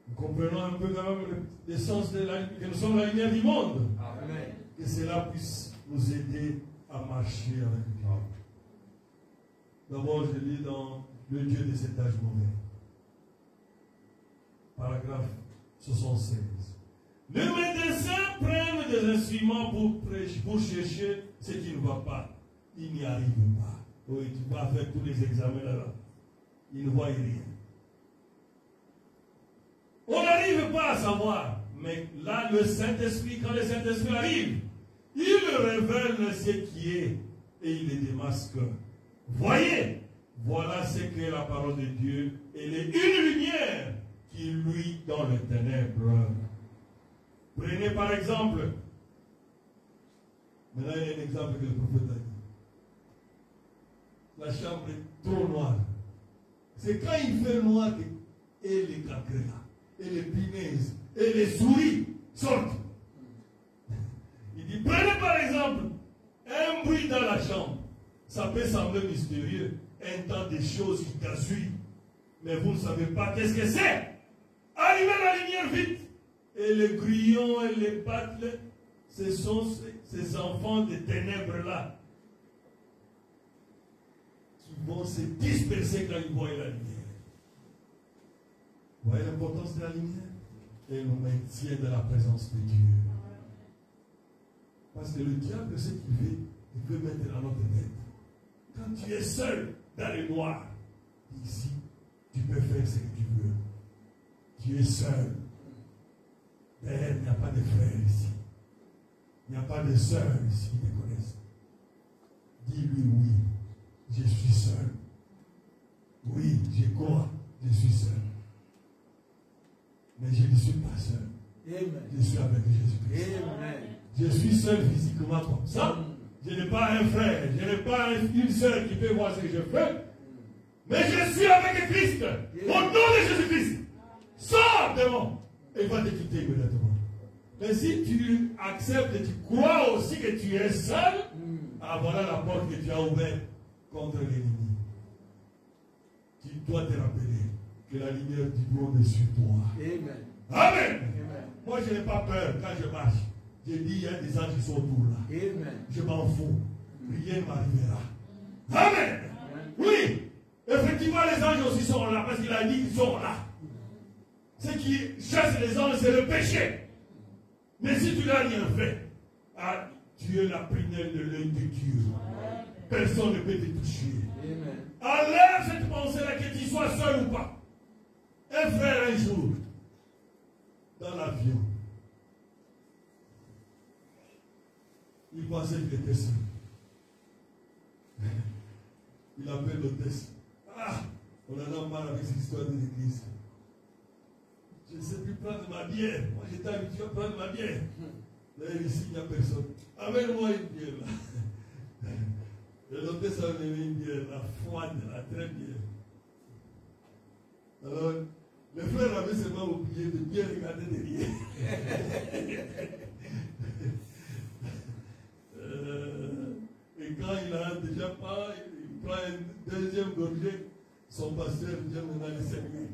Nous comprenons un peu quand même le sens de la lumière, que nous sommes la lumière du monde. Amen. Que cela puisse nous aider à marcher avec Dieu. D'abord, je lis dans le Dieu de cet âge mauvais. Paragraphe 76. Les médecins prennent des instruments pour chercher ce qui ne va pas. Ils n'y arrivent pas. Oui, tu vas faire tous les examens là-bas. Ils ne voient rien. On n'arrive pas à savoir. Mais là, le Saint-Esprit, quand le Saint-Esprit arrive, il révèle ce qui est et il les démasque. Voyez, voilà ce que la parole de Dieu. Elle est une lumière qui luit dans les ténèbres. Prenez par exemple, maintenant il y a un exemple que le prophète a dit. La chambre est trop noire. C'est quand il fait noir et les cancrets, et les punaises, et les souris sortent. Il dit, prenez par exemple un bruit dans la chambre. Ça peut sembler mystérieux, un temps des choses qui gazouillent. Mais vous ne savez pas qu'est-ce que c'est. Allumez la lumière vite. Et les grillons et les pattes, ce sont ces enfants des ténèbres-là qui vont se disperser quand ils voient la lumière. Vous voyez l'importance de la lumière? Et nous maintient dans la présence de Dieu. Parce que le diable, ce qu'il veut, il veut mettre dans notre tête. Quand tu es seul dans le noir, ici, tu peux faire ce que tu veux. Tu es seul. Mais il n'y a pas de frères ici. Il n'y a pas de sœurs ici qui te connaissent. Dis-lui oui, je suis seul. Oui, je crois, je suis seul. Mais je ne suis pas seul. Amen. Je suis avec Jésus-Christ. Je suis seul physiquement comme ça. Je n'ai pas un frère, je n'ai pas une sœur qui peut voir ce que je fais. Mais je suis avec Christ. Au nom de Jésus-Christ. Sors démon. Et il va te quitter immédiatement. Mais si tu acceptes et tu crois aussi que tu es seul, voilà la porte que tu as ouverte contre l'ennemi. Tu dois te rappeler que la lumière du monde est sur toi. Amen. Amen. Amen. Moi, je n'ai pas peur quand je marche. Je dis, il y a des anges qui sont autour là. Amen. Je m'en fous. Rien ne m'arrivera. Amen. Oui. Effectivement, les anges aussi sont là parce qu'il a dit qu'ils sont là. Ce qui chasse les anges, c'est le péché. Mais si tu n'as rien fait, tu es la prunelle de l'œil de Dieu. Personne ne peut te toucher. Enlève cette pensée-là, que tu sois seul ou pas. Un frère, un jour, dans l'avion, il pensait qu'il était seul. Il appelle l'hôtesse. Ah, on en a marre avec cette histoire de l'église. Je ne sais plus prendre ma bière. Moi, j'étais habitué à prendre ma bière. D'ailleurs, ici, il n'y a personne. Amène-moi une bière là. Et l'hôtesse a amené une bière, la froide, la très bien. Alors, le frère avait seulement oublié de bien regarder derrière. Et quand il a déjà pas, il prend une deuxième gorgée, son pasteur vient maintenant le saluer.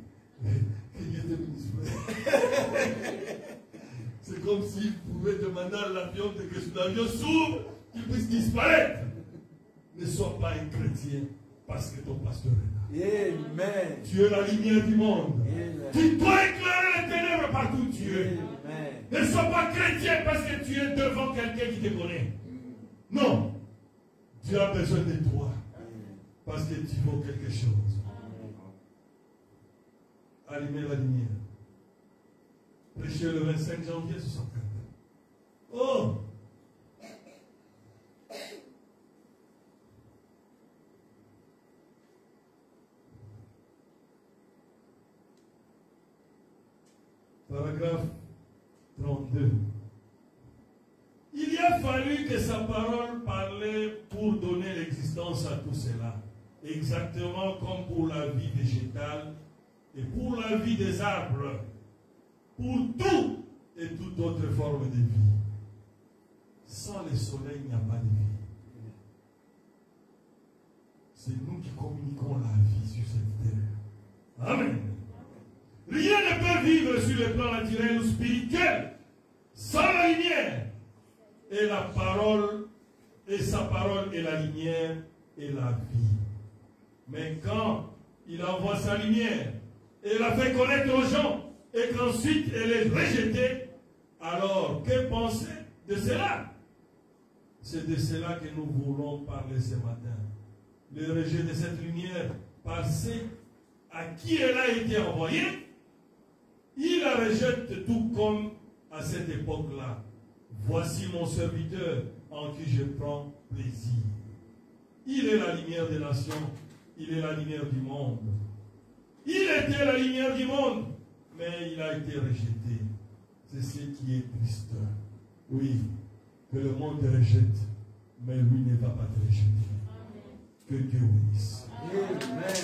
C'est comme s'il pouvait demander à l'avion que l'avion s'ouvre, qu'il puisse disparaître. Ne sois pas un chrétien parce que ton pasteur est là. Amen. Tu es la lumière du monde. Amen. Tu dois éclairer les ténèbres partout où tu es. Amen. Ne sois pas chrétien parce que tu es devant quelqu'un qui te connaît. Non. Dieu a besoin de toi parce que tu vaux quelque chose. Allumez la lumière. Prêchez le 25 janvier 64. Oh! Paragraphe 32. Il a fallu que sa parole parlait pour donner l'existence à tout cela. Exactement comme pour la vie végétale et pour la vie des arbres. Pour tout et toute autre forme de vie. Sans le soleil, il n'y a pas de vie. C'est nous qui communiquons la vie sur cette terre. Amen. Rien ne peut vivre sur le plan naturel ou spirituel sans la lumière. Et la parole, et sa parole est la lumière et la vie. Mais quand il envoie sa lumière et la fait connaître aux gens, et qu'ensuite elle est rejetée, alors que penser de cela? C'est de cela que nous voulons parler ce matin. Le rejet de cette lumière par ceux à qui elle a été envoyée, il la rejette tout comme à cette époque-là. Voici mon serviteur en qui je prends plaisir. Il est la lumière des nations, il est la lumière du monde. Il était la lumière du monde, mais il a été rejeté. C'est ce qui est triste. Oui, que le monde te rejette, mais lui ne va pas te rejeter. Que Dieu bénisse. Amen.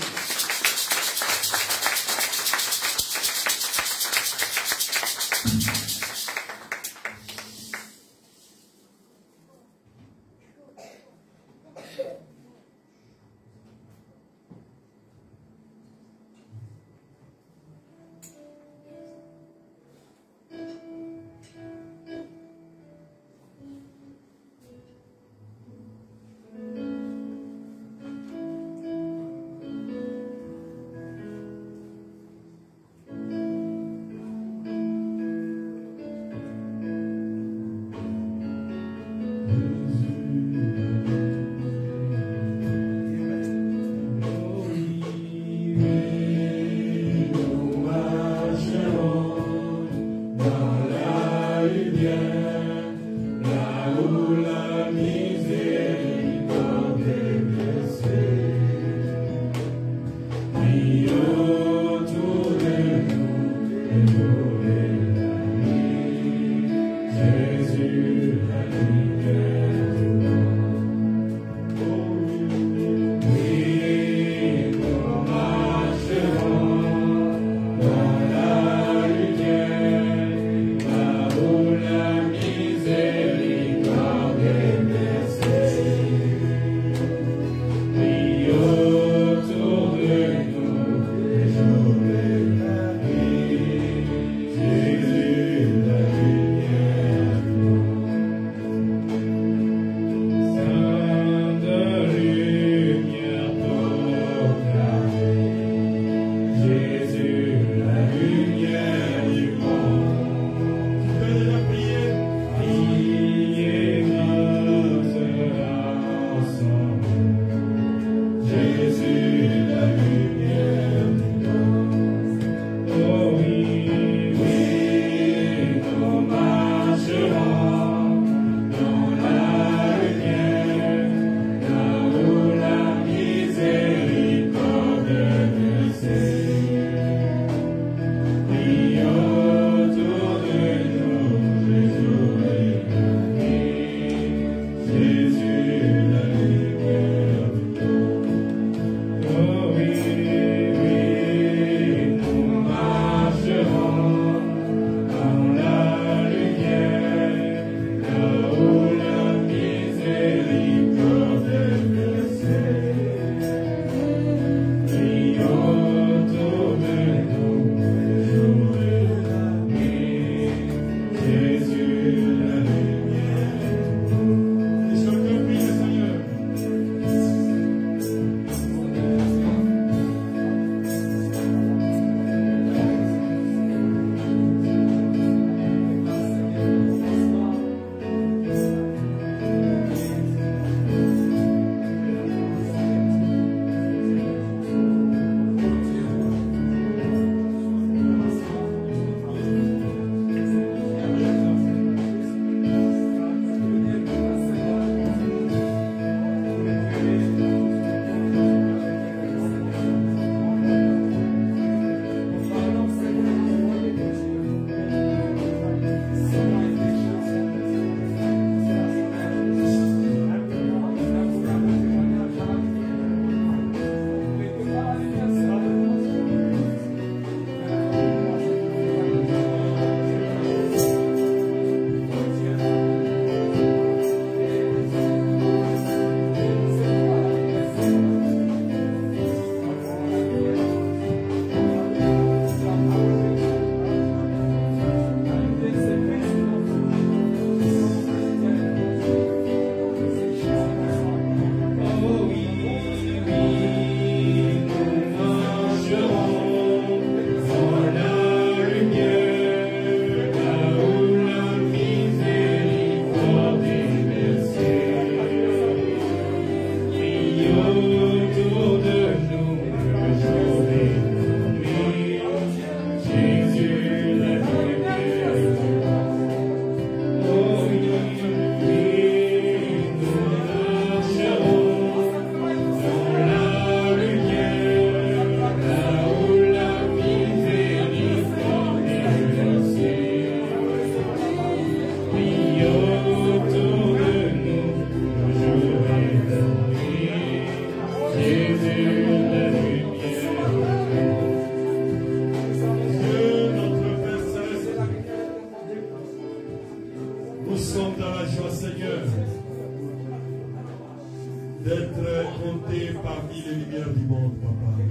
d'être compté parmi les lumières du monde, papa.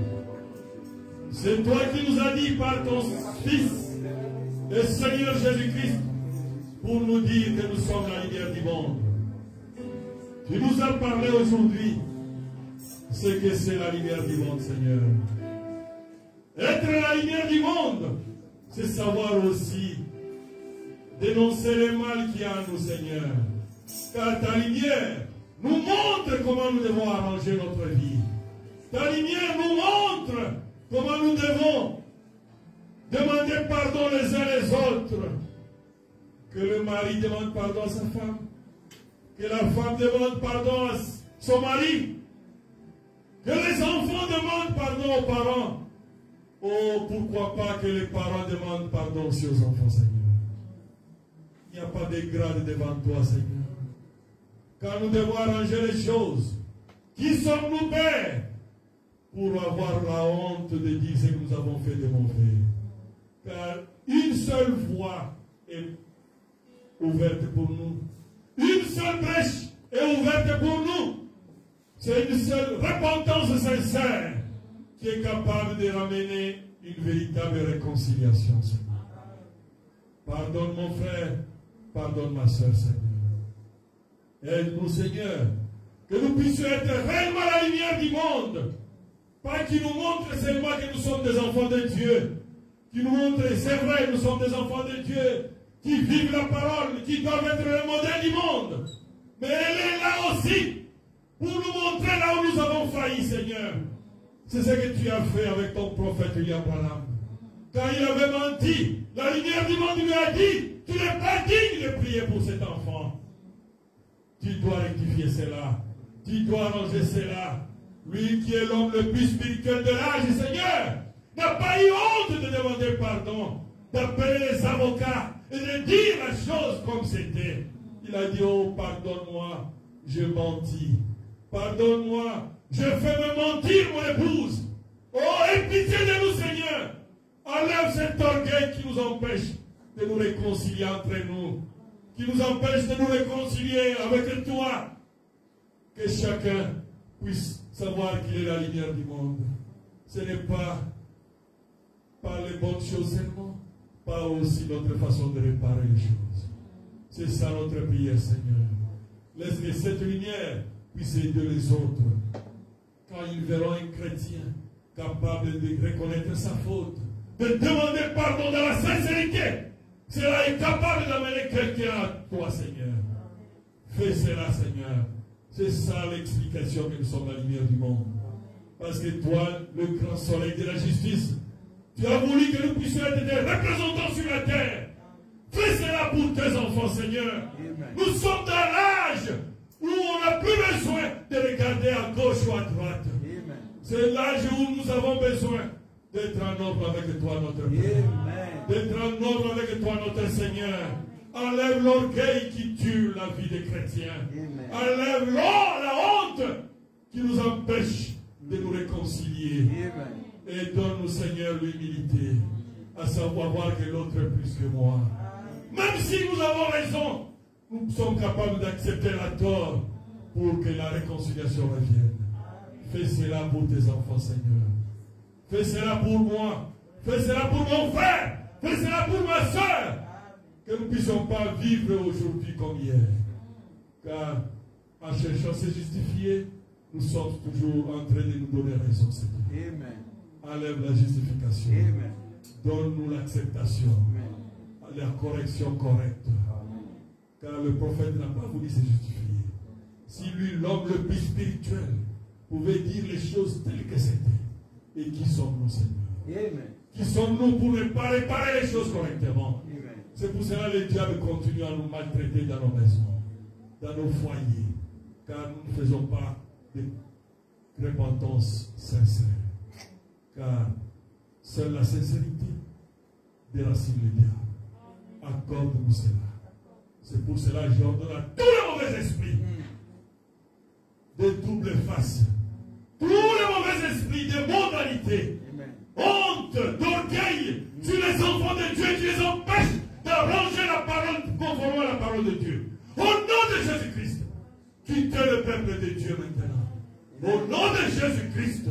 C'est toi qui nous as dit par ton Fils, le Seigneur Jésus-Christ, pour nous dire que nous sommes la lumière du monde. Tu nous as parlé aujourd'hui ce que c'est la lumière du monde, Seigneur. Être la lumière du monde, c'est savoir aussi dénoncer le mal qu'il y a en nous, Seigneur. Car ta lumière nous montre comment nous devons arranger notre vie. Ta lumière nous montre comment nous devons demander pardon les uns les autres. Que le mari demande pardon à sa femme. Que la femme demande pardon à son mari. Que les enfants demandent pardon aux parents. Oh, pourquoi pas que les parents demandent pardon aussi aux enfants, Seigneur. Il n'y a pas de grade devant toi, Seigneur. Car nous devons arranger les choses. Qui sommes-nous, Père, pour avoir la honte de dire ce que nous avons fait de mauvais? Car une seule voie est ouverte pour nous. Une seule brèche est ouverte pour nous. C'est une seule repentance sincère qui est capable de ramener une véritable réconciliation, Seigneur. Pardonne mon frère, pardonne ma soeur, Seigneur. Aide-nous, Seigneur, que nous puissions être réellement la lumière du monde. Pas qui nous montre seulement que nous sommes des enfants de Dieu. Qui nous montre, c'est vrai, nous sommes des enfants de Dieu, qui vivent la parole, qui doivent être le modèle du monde. Mais elle est là aussi, pour nous montrer là où nous avons failli, Seigneur. C'est ce que tu as fait avec ton prophète William Branham. Quand il avait menti, la lumière du monde lui a dit, tu n'es pas digne de prier pour cet enfant. Tu dois rectifier cela. Tu dois arranger cela. Lui qui est l'homme le plus spirituel de l'âge, Seigneur, n'a pas eu honte de demander pardon, d'appeler les avocats et de dire la chose comme c'était. Il a dit, oh, pardonne-moi, je mentis. Pardonne-moi, je fais me mentir, mon épouse. Oh, aie pitié de nous, Seigneur. Enlève cet orgueil qui nous empêche de nous réconcilier entre nous, qui nous empêche de nous réconcilier avec toi. Que chacun puisse savoir qu'il est la lumière du monde. Ce n'est pas par les bonnes choses seulement, pas aussi notre façon de réparer les choses. C'est ça notre prière, Seigneur. Laisse que cette lumière puisse aider les autres. Quand ils verront un chrétien capable de reconnaître sa faute, de demander pardon dans la sincérité, cela est capable d'amener quelqu'un à toi, Seigneur. Fais cela, Seigneur. C'est ça l'explication que nous sommes la lumière du monde. Parce que toi, le grand soleil de la justice, tu as voulu que nous puissions être des représentants sur la terre. Fais cela pour tes enfants, Seigneur. Amen. Nous sommes dans l'âge où on n'a plus besoin de regarder à gauche ou à droite. C'est l'âge où nous avons besoin d'être en ordre avec toi, notre Père. D'être en ordre avec toi, notre Seigneur. Enlève l'orgueil qui tue la vie des chrétiens. Amen. Enlève la honte qui nous empêche de nous réconcilier. Amen. Et donne-nous, Seigneur, l'humilité à savoir voir que l'autre est plus que moi. Même si nous avons raison, nous sommes capables d'accepter la tort pour que la réconciliation revienne. Fais cela pour tes enfants, Seigneur. Fais cela pour moi. Fais cela pour mon frère. Fais cela pour ma soeur. Que nous ne puissions pas vivre aujourd'hui comme hier. Car en cherchant à se justifier, nous sommes toujours en train de nous donner raison, Seigneur. Amen. Enlève la justification. Amen. Donne-nous l'acceptation. La correction correcte. Amen. Car le prophète n'a pas voulu se justifier. Si lui, l'homme le plus spirituel, pouvait dire les choses telles que c'était. Et qui sommes-nous, Seigneur? Amen. Qui sommes-nous pour ne pas réparer les choses correctement? C'est pour cela que le diable continue à nous maltraiter dans nos maisons, dans nos foyers, car nous ne faisons pas de repentance sincère. Car seule la sincérité déracine le diable. Accorde-nous cela. C'est pour cela que j'ordonne à tous les mauvais esprits de double face, tous les mauvais esprits de mondalité, honte, d'orgueil sur les enfants de Dieu qui les empêchent d'arranger la parole conformément à la parole de Dieu. Au nom de Jésus-Christ, Quittez le peuple de Dieu maintenant. Au nom de Jésus-Christ,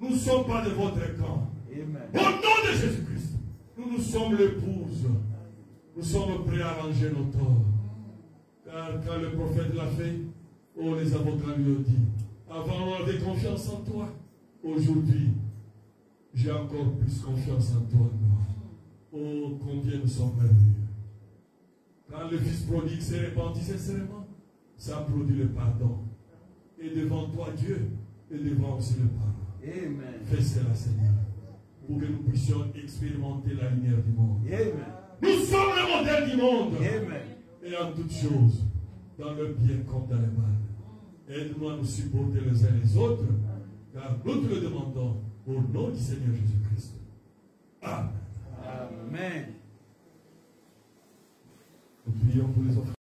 nous ne sommes pas de votre camp. Amen. Au nom de Jésus-Christ, nous sommes l'épouse. Nous sommes prêts à ranger nos torts. Car quand le prophète l'a fait, oh, les avocats lui ont dit, avant on avait confiance en toi. Aujourd'hui, j'ai encore plus confiance en toi. Oh, combien nous sommes merveilleux. Quand le fils prodigue s'est répandu sincèrement, ça produit le pardon. Et devant toi, Dieu, et devant aussi le pardon. Amen. Fais cela, Seigneur, pour que nous puissions expérimenter la lumière du monde. Amen. Nous sommes le modèle du monde. Amen. Et en toutes choses, dans le bien comme dans le mal. Aide-nous à nous supporter les uns les autres, car nous te le demandons au nom du Seigneur Jésus-Christ. Amen. Amen. Nous prions pour les offrandes.